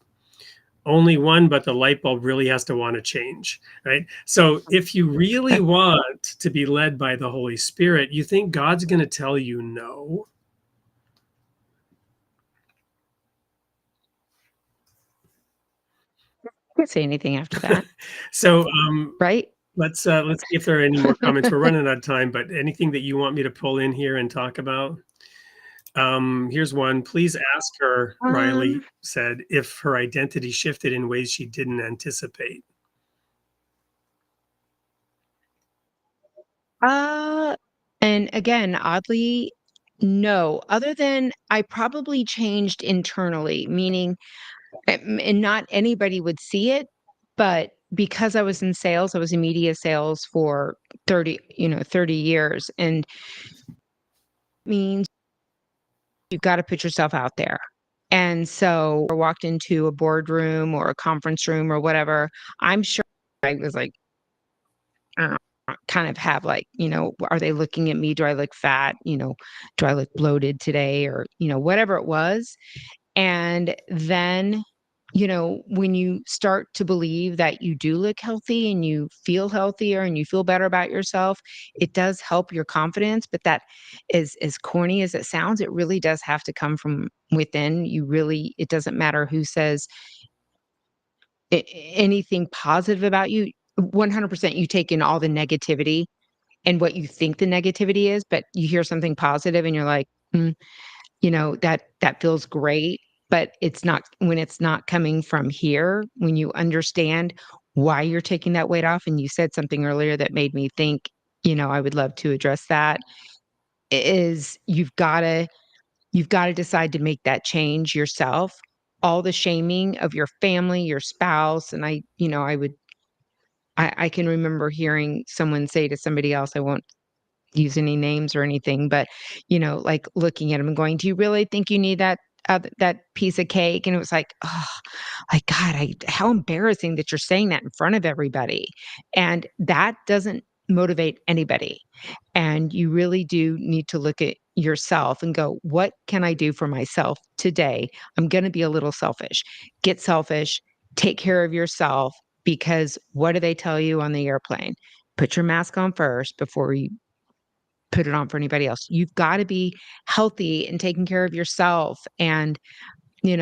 Only one, but the light bulb really has to want to change, right? So if you really want to be led by the Holy Spirit, you think God's going to tell you no? I can't say anything after that. So right? Let's see if there are any more comments. We're running out of time, but anything that you want me to pull in here and talk about? Here's one. Please ask her, Riley said, if her identity shifted in ways she didn't anticipate. And again, oddly, no, other than I probably changed internally, meaning, and not anybody would see it, but because I was in sales, I was in media sales for 30 years, and means you've got to put yourself out there. And so I walked into a boardroom or a conference room or whatever, I'm sure I was like, kind of have like, are they looking at me? Do I look fat? Do I look bloated today? Or, whatever it was. And then, when you start to believe that you do look healthy and you feel healthier and you feel better about yourself, it does help your confidence. But that is as corny as it sounds, it really does have to come from within. It doesn't matter who says anything positive about you. 100% you take in all the negativity and what you think the negativity is, but you hear something positive and you're like, "Mm, that feels great." But it's not when it's not coming from here, when you understand why you're taking that weight off. And you said something earlier that made me think, I would love to address that is you've got to decide to make that change yourself. All the shaming of your family, your spouse, and I can remember hearing someone say to somebody else, I won't use any names or anything, but, like looking at him and going, "Do you really think you need that piece of cake?" And it was like, oh, like, God, how embarrassing that you're saying that in front of everybody. And that doesn't motivate anybody. And you really do need to look at yourself and go, what can I do for myself today? I'm going to be a little selfish. Get selfish, take care of yourself, because what do they tell you on the airplane? Put your mask on first before you put it on for anybody else. You've got to be healthy and taking care of yourself. And I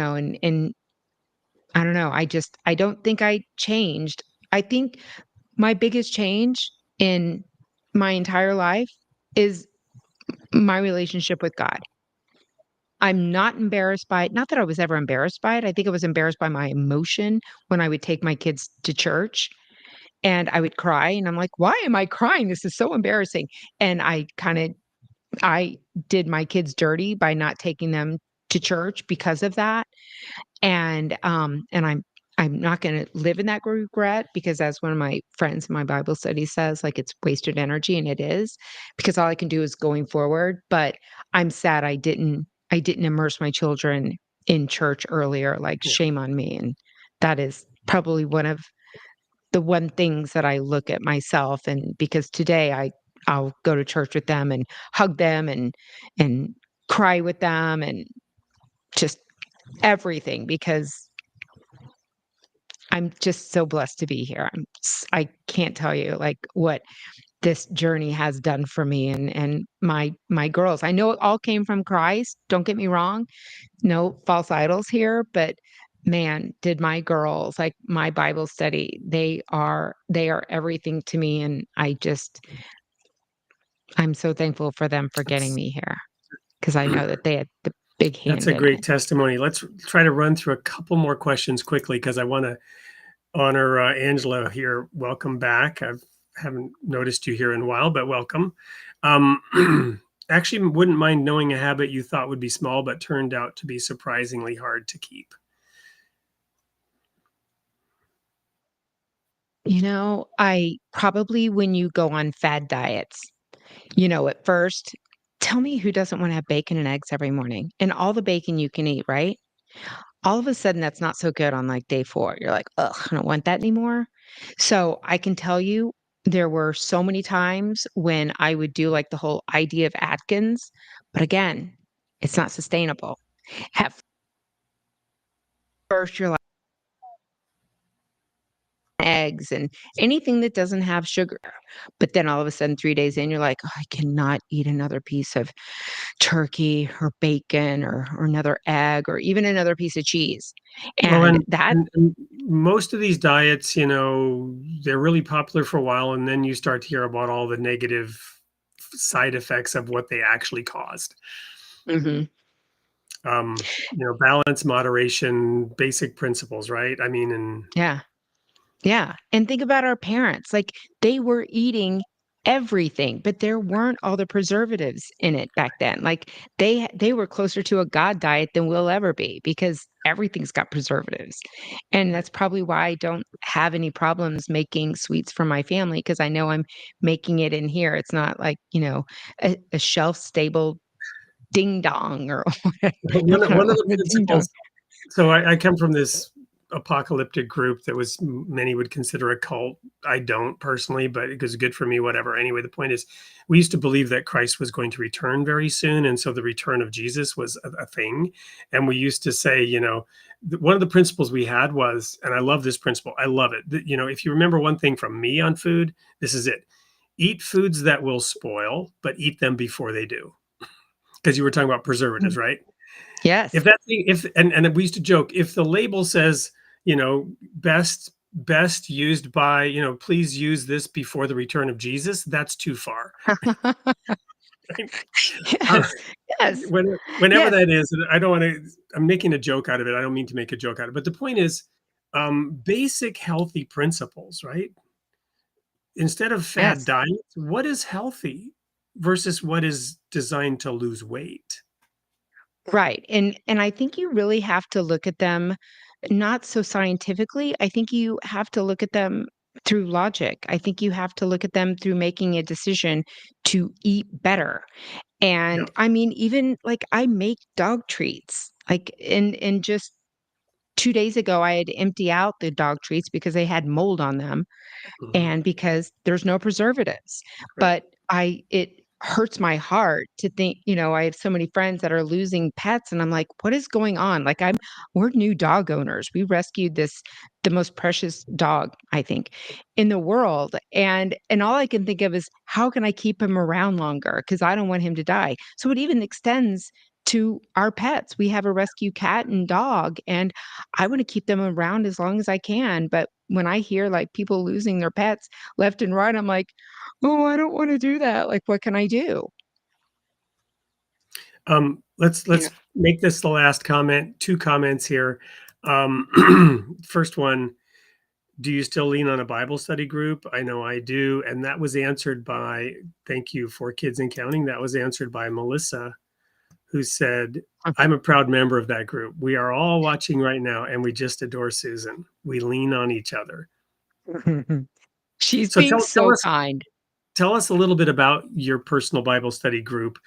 don't know. I don't think I changed. I think my biggest change in my entire life is my relationship with God. I'm not embarrassed by it. Not that I was ever embarrassed by it. I think I was embarrassed by my emotion when I would take my kids to church and I would cry. And I'm like, why am I crying? This is so embarrassing. And I did my kids dirty by not taking them to church because of that. And I'm not going to live in that regret, because as one of my friends in my Bible study says, like, it's wasted energy, and it is, because all I can do is going forward. But I'm sad I didn't immerse my children in church earlier. Like, Yeah. shame on me. And that is probably one of the one things that I look at myself, and because today I'll go to church with them and hug them and cry with them and just everything, because I'm just so blessed to be here. I can't tell you like what this journey has done for me and my girls. I know it all came from Christ. Don't get me wrong. No false idols here, but man, did my girls, like my Bible study, they are everything to me. And I'm so thankful for them for getting That's me here, because I know that they had the big that's hand a in great it. testimony. Let's try to run through a couple more questions quickly because I want to honor Angela here. Welcome back. I haven't noticed you here in a while, but welcome. Actually, wouldn't mind knowing a habit you thought would be small, but turned out to be surprisingly hard to keep. I probably, when you go on fad diets, at first, tell me who doesn't want to have bacon and eggs every morning and all the bacon you can eat, right? All of a sudden, that's not so good on like day 4. You're like, ugh, I don't want that anymore. So I can tell you, there were so many times when I would do like the whole idea of Atkins, but again, it's not sustainable. At first, you're like, eggs and anything that doesn't have sugar. But then all of a sudden, 3 days in, you're like, "Oh, I cannot eat another piece of turkey or bacon or another egg or even another piece of cheese." Well, And that and most of these diets, they're really popular for a while, and then you start to hear about all the negative side effects of what they actually caused. mhm, Balance, moderation, basic principles, right? I mean, and yeah. Yeah, and think about our parents, like, they were eating everything, but there weren't all the preservatives in it back then. Like, they were closer to a God diet than we'll ever be, because everything's got preservatives. And that's probably why I don't have any problems making sweets for my family, because I know I'm making it in here. It's not like, a shelf-stable ding dong or One of the ding dong. principles. So I come from this apocalyptic group that was many would consider a cult. I don't personally, but it was good for me, whatever. Anyway, the point is, we used to believe that Christ was going to return very soon. And so the return of Jesus was a thing. And we used to say, one of the principles we had was, and I love this principle, I love it. If you remember one thing from me on food, this is it. Eat foods that will spoil, but eat them before they do. Because you were talking about preservatives, right? Yes. And we used to joke, if the label says, best used by, please use this before the return of Jesus, that's too far. Yes. Yes. Whenever Yes. that is, and I don't want to, I'm making a joke out of it. I don't mean to make a joke out of it. But the point is, basic healthy principles, right? Instead of fad Yes. diets, what is healthy versus what is designed to lose weight? Right. And I think you really have to look at them not so scientifically. I think you have to look at them through logic. I think you have to look at them through making a decision to eat better. Yeah. And I mean, even like I make dog treats. Like in just 2 days ago, I had to empty out the dog treats because they had mold on them Mhm. and because there's no preservatives. Right. But it hurts my heart to think, I have so many friends that are losing pets and I'm like, what is going on? Like we're new dog owners. We rescued the most precious dog, I think, in the world. And all I can think of is how can I keep him around longer? Because I don't want him to die. So it even extends to our pets. We have a rescue cat and dog, and I want to keep them around as long as I can. But when I hear like people losing their pets left and right, I'm like, oh, I don't want to do that. Like, what can I do? Let's You know, make this the last comment. 2 comments here. First one, do you still lean on a Bible study group? I know I do, and that was answered by, thank you for Kids and Counting. That was answered by Melissa, who said, I'm a proud member of that group. We are all watching right now, and we just adore Susan. We lean on each other. she's So being tell so us kind. tell us a little bit about your personal Bible study group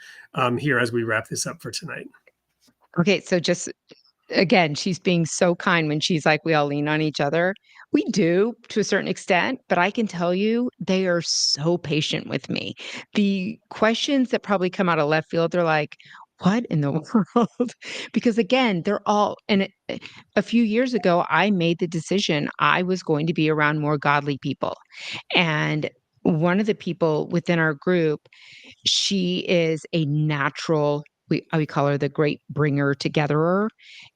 here as we wrap this up for tonight. Okay, so just again, she's being so kind when she's like, we all lean on each other. We do to a certain extent, but I can tell you they are so patient with me. The questions that probably come out of left field, they're like, what in the world? Because again, they're all, a few years ago, I made the decision I was going to be around more godly people. And one of the people within our group, she is a natural, we call her the great bringer togetherer,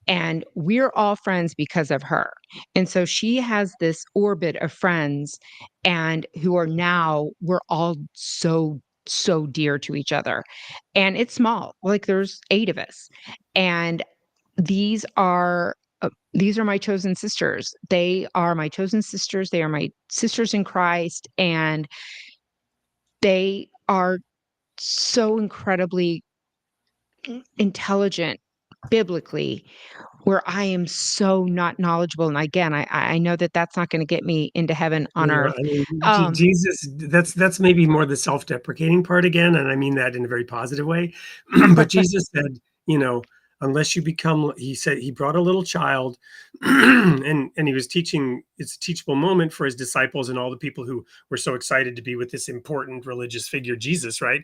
and we're all friends because of her. And so she has this orbit of friends and who are now we're all so dear to each other. And it's small. Like there's 8 of us. And these are these are my chosen sisters. They are my chosen sisters. They are my sisters in Christ and they are so incredibly intelligent biblically where I am so not knowledgeable. And again, I know that that's not going to get me into heaven on Yeah, earth. I mean, Um, Jesus, that's maybe more the self-deprecating part again, and I mean that in a very positive way. But Jesus said, unless you become, he said he brought a little child, and he was teaching. It's a teachable moment for his disciples and all the people who were so excited to be with this important religious figure, Jesus, right?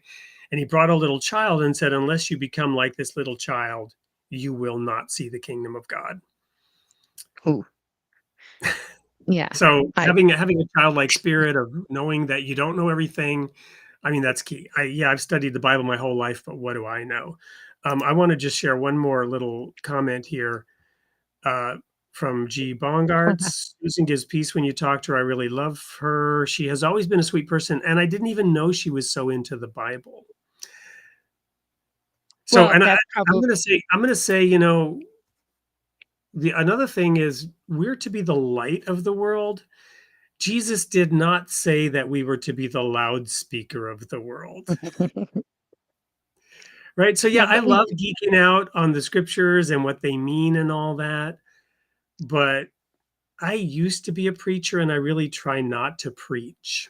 And he brought a little child and said, unless you become like this little child, you will not see the kingdom of God. ooh, yeah, So I having a childlike spirit of knowing that you don't know everything, I mean, that's key. I've studied the Bible my whole life, but what do I know? I want to just share one more little comment here uh, from G. Bongarts. Susan gives peace when you talk to her. I really love her. She has always been a sweet person, and I didn't even know she was so into the Bible. So, well, and that's I'm probably going to say, the another thing is we're to be the light of the world. Jesus did not say that we were to be the loudspeaker of the world, right? So, yeah, yeah, I but we love geeking out on the scriptures and what they mean and all that. But I used to be a preacher and I really try not to preach.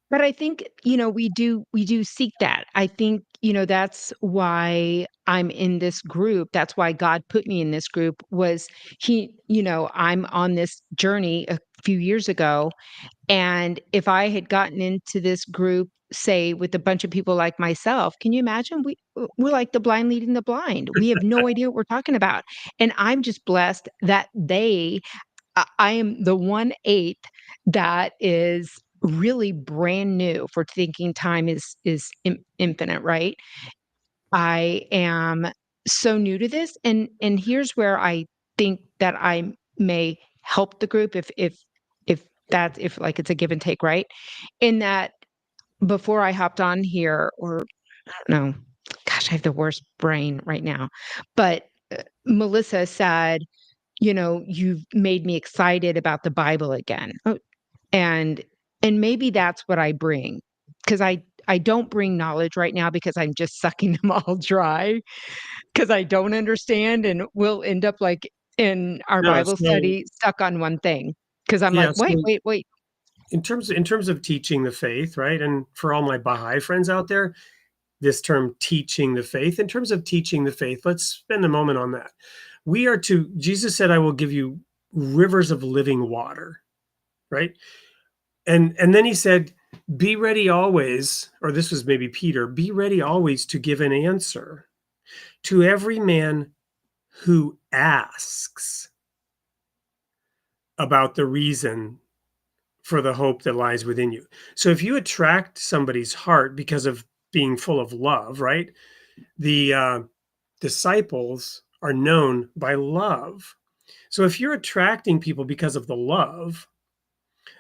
But I think, we do seek that. I think, that's why I'm in this group. That's why God put me in this group was I'm on this journey a few years ago. And if I had gotten into this group, say with a bunch of people like myself, can you imagine? We're like the blind leading the blind. We have no idea what we're talking about. And I'm just blessed that I am the 1/8 that is really brand new for thinking time is infinite, right? I am so new to this, and here's where I think that I may help the group if like it's a give and take, right? In that before I hopped on here, or I don't know, gosh, I have the worst brain right now. But Melissa said, you've made me excited about the Bible again. And and maybe that's what I bring, because I don't bring knowledge right now because I'm just sucking them all dry because I don't understand, and we'll end up like in our No, Bible so study stuck on one thing because I'm like, yeah, "Wait, so wait, wait." in terms of teaching the faith, right? And for all my Baha'i friends out there, this term teaching the faith, in terms of teaching the faith, let's spend a moment on that. Jesus said, I will give you rivers of living water, right? And then he said, be ready always, or this was maybe Peter, be ready always to give an answer to every man who asks about the reason for the hope that lies within you. So if you attract somebody's heart because of being full of love, right? The disciples are known by love. So if you're attracting people because of the love,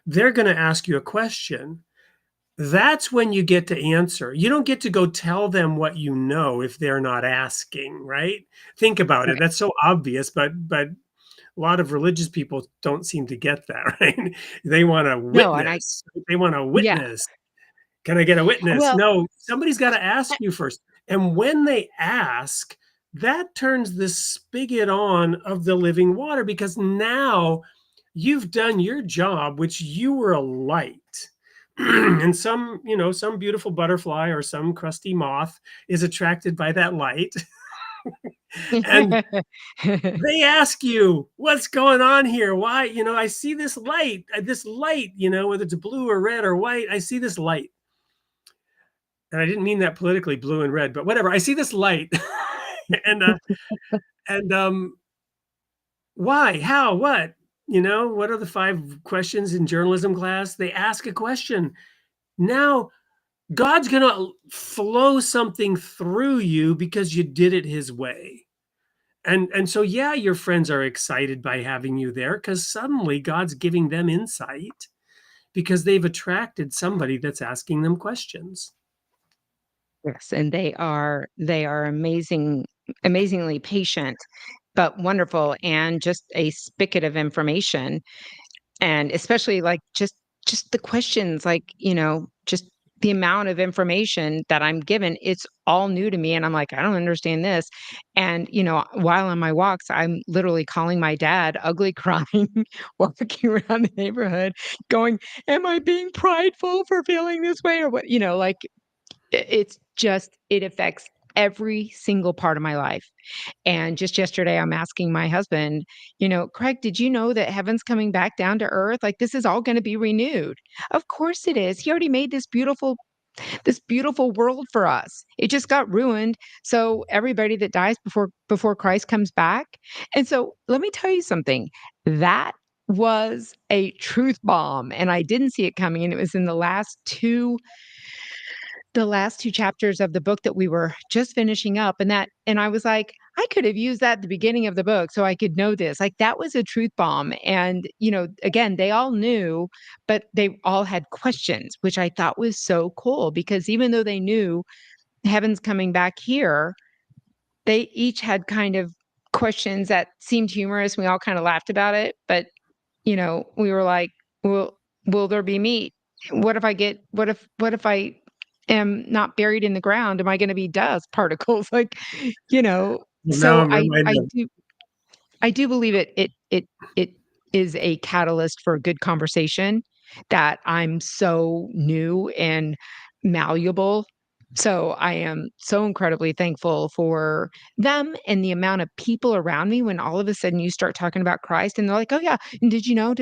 they're going to ask you a question. That's when you get to answer. You don't get to go tell them what you know if they're not asking, right? Think about it. Right. That's so obvious, but a lot of religious people don't seem to get that, right? They want to No, and I witness. They want to yeah. witness. Can I get a witness? Well, No, somebody's got to ask you first. And when they ask, that turns the spigot on of the living water because now you've done your job, which you were a light. And some beautiful butterfly or some crusty moth is attracted by that light. And they ask you, what's going on here? Why? I see this light, whether it's blue or red or white, I see this light. And I didn't mean that politically, blue and red, but whatever. I see this light. And why? How? What? What are the 5 questions in journalism class? They ask a question. Now God's going to flow something through you because you did it his way. And so, yeah, your friends are excited by having you there because suddenly God's giving them insight because they've attracted somebody that's asking them questions. yes, and they are amazingly patient, but wonderful, and just a spigot of information. And especially, like, just the questions, like, just the amount of information that I'm given, it's all new to me, and I'm like, "I don't understand this." And, while on my walks, I'm literally calling my dad ugly crying, walking around the neighborhood going, "Am I being prideful for feeling this way?" Or what, like, it's just it affects every single part of my life. And just yesterday, I'm asking my husband, "Craig, did you know that heaven's coming back down to earth? Like, this is all gonna be renewed." "Of course it is. He already made this beautiful world for us. It just got ruined, so everybody that dies before Christ comes back." And so, let me tell you something. That was a truth bomb, and I didn't see it coming, and it was in the last two chapters of the book that we were just finishing up, and I was like, I could have used that at the beginning of the book so I could know this. Like, that was a truth bomb. And, again, they all knew, but they all had questions, which I thought was so cool because even though they knew heaven's coming back here, they each had kind of questions that seemed humorous. We all kind of laughed about it, but we were like, will there be meat? What if I am not buried in the ground? Am I going to be dust particles? Like, Now so I'm I reminded I of do I do believe it is a catalyst for a good conversation. that I'm so new and malleable. So I am so incredibly thankful for them and the amount of people around me when all of a sudden you start talking about Christ and they're like, "Oh yeah, and did you know?"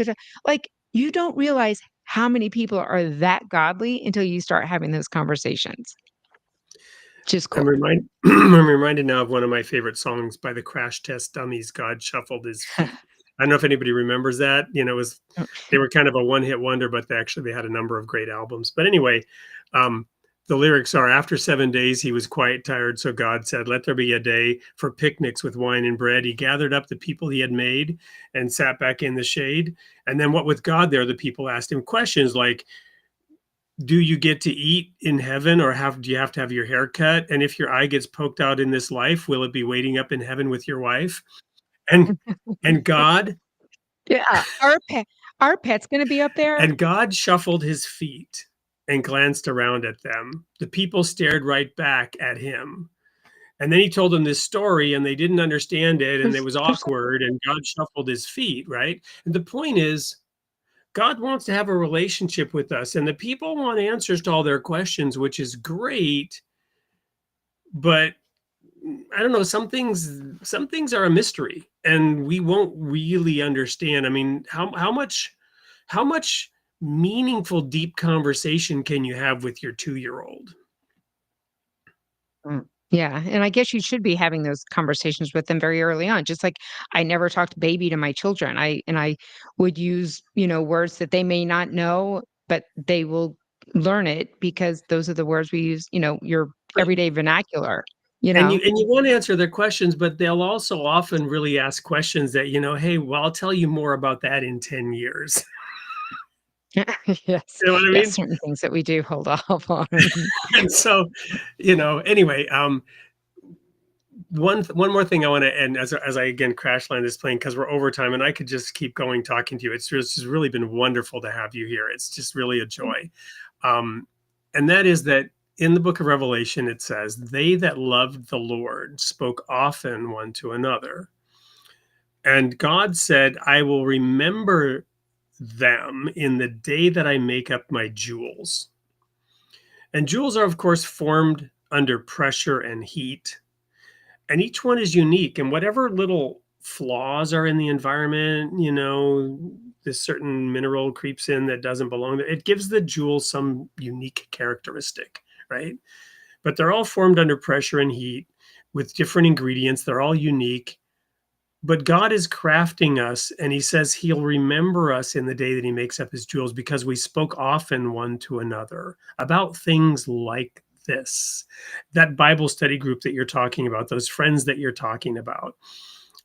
Like you don't realize how many people are that godly until you start having those conversations. Just cool. I'm reminded now of one of my favorite songs by the Crash Test Dummies, "God Shuffled His Feet." I don't know if anybody remembers that. They were kind of a one-hit wonder, but they had a number of great albums. But anyway, um, the lyrics are, "After 7 days, he was quite tired, so God said, 'Let there be a day for picnics with wine and bread.' He gathered up the people he had made and sat back in the shade. And then what with God there, the people asked him questions like, 'Do you get to eat in heaven, or do you have to have your hair cut? And if your eye gets poked out in this life, will it be waiting up in heaven with your wife?'" And and God Yeah, our pet's gonna be up there. and God shuffled his feet and glanced around at them. The people stared right back at him. And then he told them this story and they didn't understand it and it was There's awkward and God shuffled his feet, right? And the point is, God wants to have a relationship with us, and the people want answers to all their questions, which is great. But I don't know, some things are a mystery, and we won't really understand. I mean, how much meaningful, deep conversation can you have with your 2-year-old? Yeah, and I guess you should be having those conversations with them very early on, just like I never talked baby to my children. I would use, words that they may not know, but they will learn it because those are the words we use, your But everyday vernacular, you and you know? and you want to answer their questions, but they'll also often really ask questions that, "Hey, well, I'll tell you more about that in 10 years." Yes. You know what I Yes, mean? certain things that we do hold off on. And so, anyway, one more thing I want to end as I again crash land this plane because we're over time and I could just keep going talking to you. It's just really been wonderful to have you here. It's just really a joy. Um, and that is that in the book of Revelation, it says, "They that loved the Lord spoke often one to another. And God said, I will remember them in the day that I make up my jewels." And jewels are, of course, formed under pressure and heat. And each one is unique. And whatever little flaws are in the environment, this certain mineral creeps in that doesn't belong there, it gives the jewel some unique characteristic, right? But they're all formed under pressure and heat with different ingredients. They're all unique. But God is crafting us, and he says he'll remember us in the day that he makes up his jewels because we spoke often one to another about things like this. That Bible study group that you're talking about, those friends that you're talking about.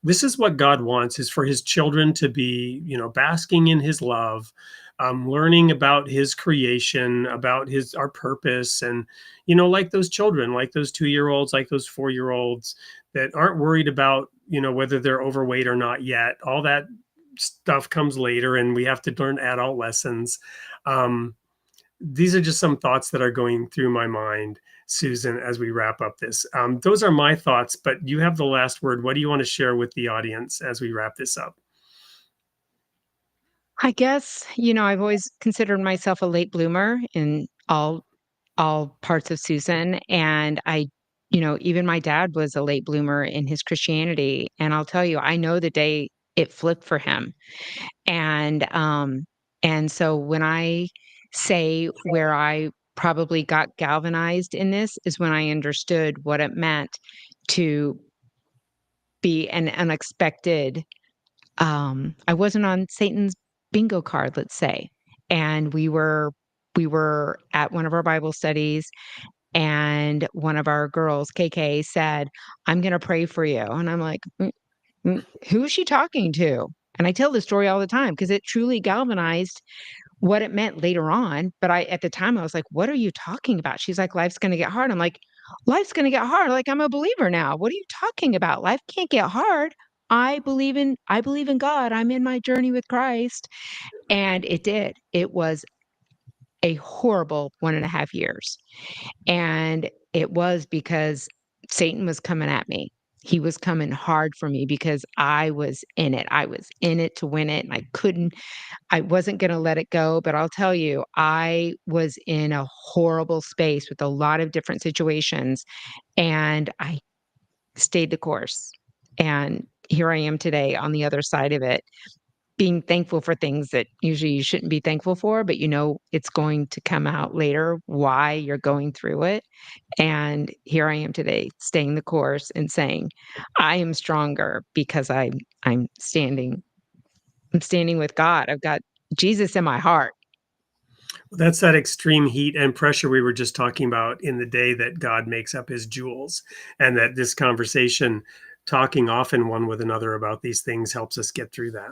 This is what God wants, is for his children to be, basking in his love, learning about his creation, about our purpose. And, like those children, like those 2-year-olds, like those 4-year-olds that aren't worried about, whether they're overweight or not yet. All that stuff comes later and we have to learn adult lessons. These are just some thoughts that are going through my mind, Susan, as we wrap up this. Those are my thoughts, but you have the last word. What do you want to share with the audience as we wrap this up? I guess, I've always considered myself a late bloomer in all parts of Susan, and even my dad was a late bloomer in his Christianity, and I'll tell you, I know the day it flipped for him. And so when I say where I probably got galvanized in this is when I understood what it meant to be an unexpected. I wasn't on Satan's bingo card, let's say. And we were at one of our Bible studies and one of our girls, KK, said, "I'm gonna pray for you." And I'm like, who is she talking to?" And I tell this story all the time because it truly galvanized what it meant later on. But at the time, I was like, "What are you talking about?" She's like, "Life's gonna get hard." I'm like, "Life's gonna get hard. Like, I'm a believer now. What are you talking about? Life can't get hard. I believe in God. I'm in my journey with Christ." And it did. It was a horrible 1.5 years. And it was because Satan was coming at me. He was coming hard for me because I was in it. I was in it to win it, and I wasn't gonna let it go, but I'll tell you, I was in a horrible space with a lot of different situations, and I stayed the course. And here I am today on the other side of it, being thankful for things that usually you shouldn't be thankful for, but it's going to come out later why you're going through it. And here I am today, staying the course and saying, I am stronger because I'm standing I'm standing with God. I've got Jesus in my heart. That's that extreme heat and pressure we were just talking about in the day that God makes up his jewels, and that this conversation, talking often one with another about these things, helps us get through that.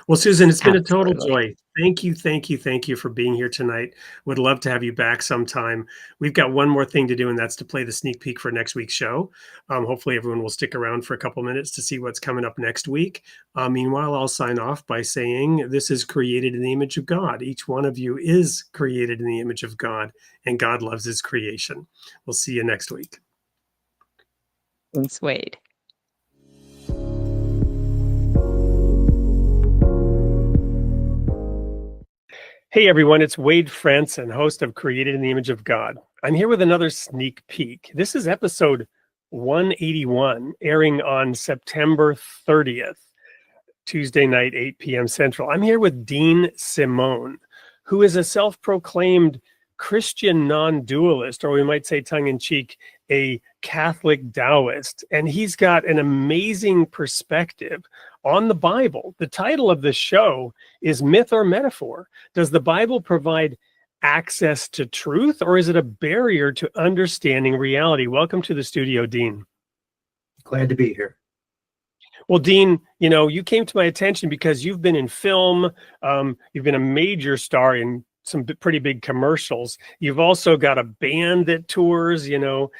Well, Susan, it's been a total Absolutely. joy. Thank you, thank you, thank you for being here tonight. Would love to have you back sometime. We've got one more thing to do, and that's to play the sneak peek for next week's show. Hopefully, everyone will stick around for a couple minutes to see what's coming up next week. Meanwhile, I'll sign off by saying this is created in the image of God. Each one of you is created in the image of God, and God loves his creation. We'll see you next week. Thanks, Wade. Hey everyone, it's Wade Franson, host of Created in the Image of God. I'm here with another sneak peek. This is episode 181, airing on September 30th, Tuesday night, 8 p.m. Central. I'm here with Dean Simone, who is a self-proclaimed Christian non-dualist, or we might say tongue-in-cheek, a Catholic Taoist. And he's got an amazing perspective on the Bible. The title of the show is Myth or Metaphor? Does the Bible provide access to truth, or is it a barrier to understanding reality? Welcome to the studio, Dean. Glad to be here. Well, Dean, you came to my attention because you've been in film. You've been a major star in some pretty big commercials. You've also got a band that tours, and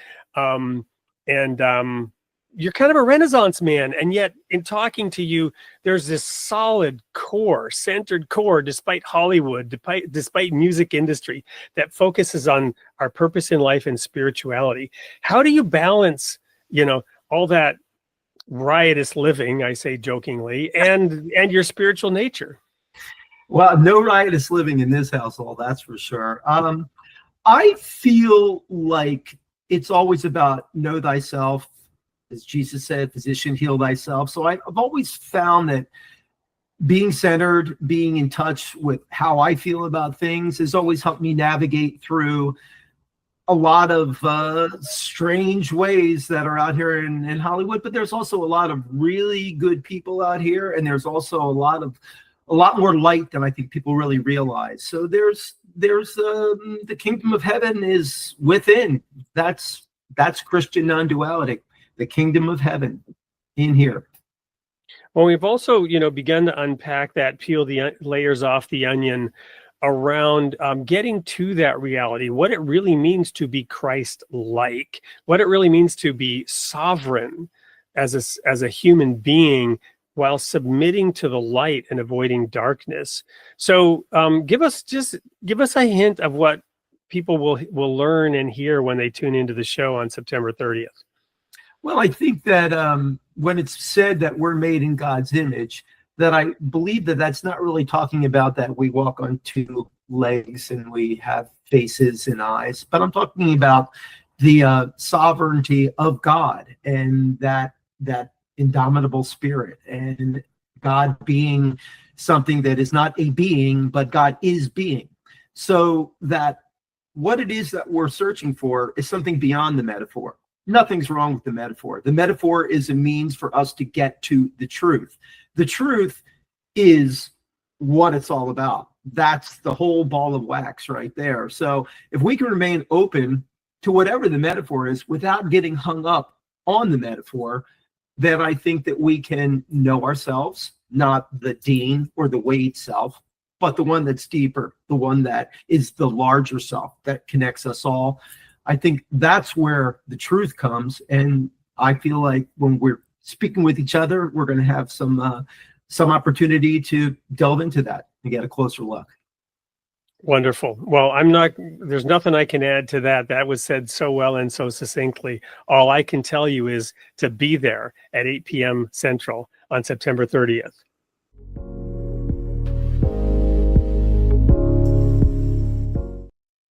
you're kind of a Renaissance man. And yet in talking to you, there's this solid core, centered core, despite Hollywood, despite music industry, that focuses on our purpose in life and spirituality. How do you balance, all that riotous living, I say jokingly, and your spiritual nature? Well, no riotous living in this household, that's for sure. I feel like it's always about know thyself. As Jesus said, physician, heal thyself. So I've always found that being centered, being in touch with how I feel about things has always helped me navigate through a lot of strange ways that are out here in Hollywood. But there's also a lot of really good people out here, and there's also a lot more light than I think people really realize. So there's the kingdom of heaven is within. That's Christian non-duality. The kingdom of heaven in here. Well, we've also, begun to unpack that, peel the layers off the onion around getting to that reality, what it really means to be Christ-like, what it really means to be sovereign as a human being while submitting to the light and avoiding darkness. So give us a hint of what people will learn and hear when they tune into the show on September 30th. Well, I think that when it's said that we're made in God's image, that I believe that that's not really talking about that we walk on two legs and we have faces and eyes, but I'm talking about the sovereignty of God and that indomitable spirit, and God being something that is not a being, but God is being. So that what it is that we're searching for is something beyond the metaphor. Nothing's wrong with the metaphor. The metaphor is a means for us to get to the truth. The truth is what it's all about. That's the whole ball of wax right there. So if we can remain open to whatever the metaphor is without getting hung up on the metaphor, then I think that we can know ourselves, not the Dean or the Wade self, but the one that's deeper, the one that is the larger self that connects us all. I think that's where the truth comes. And I feel like when we're speaking with each other, we're going to have some opportunity to delve into that and get a closer look. Wonderful. Well, there's nothing I can add to that. That was said so well and so succinctly. All I can tell you is to be there at 8 p.m. Central on September 30th.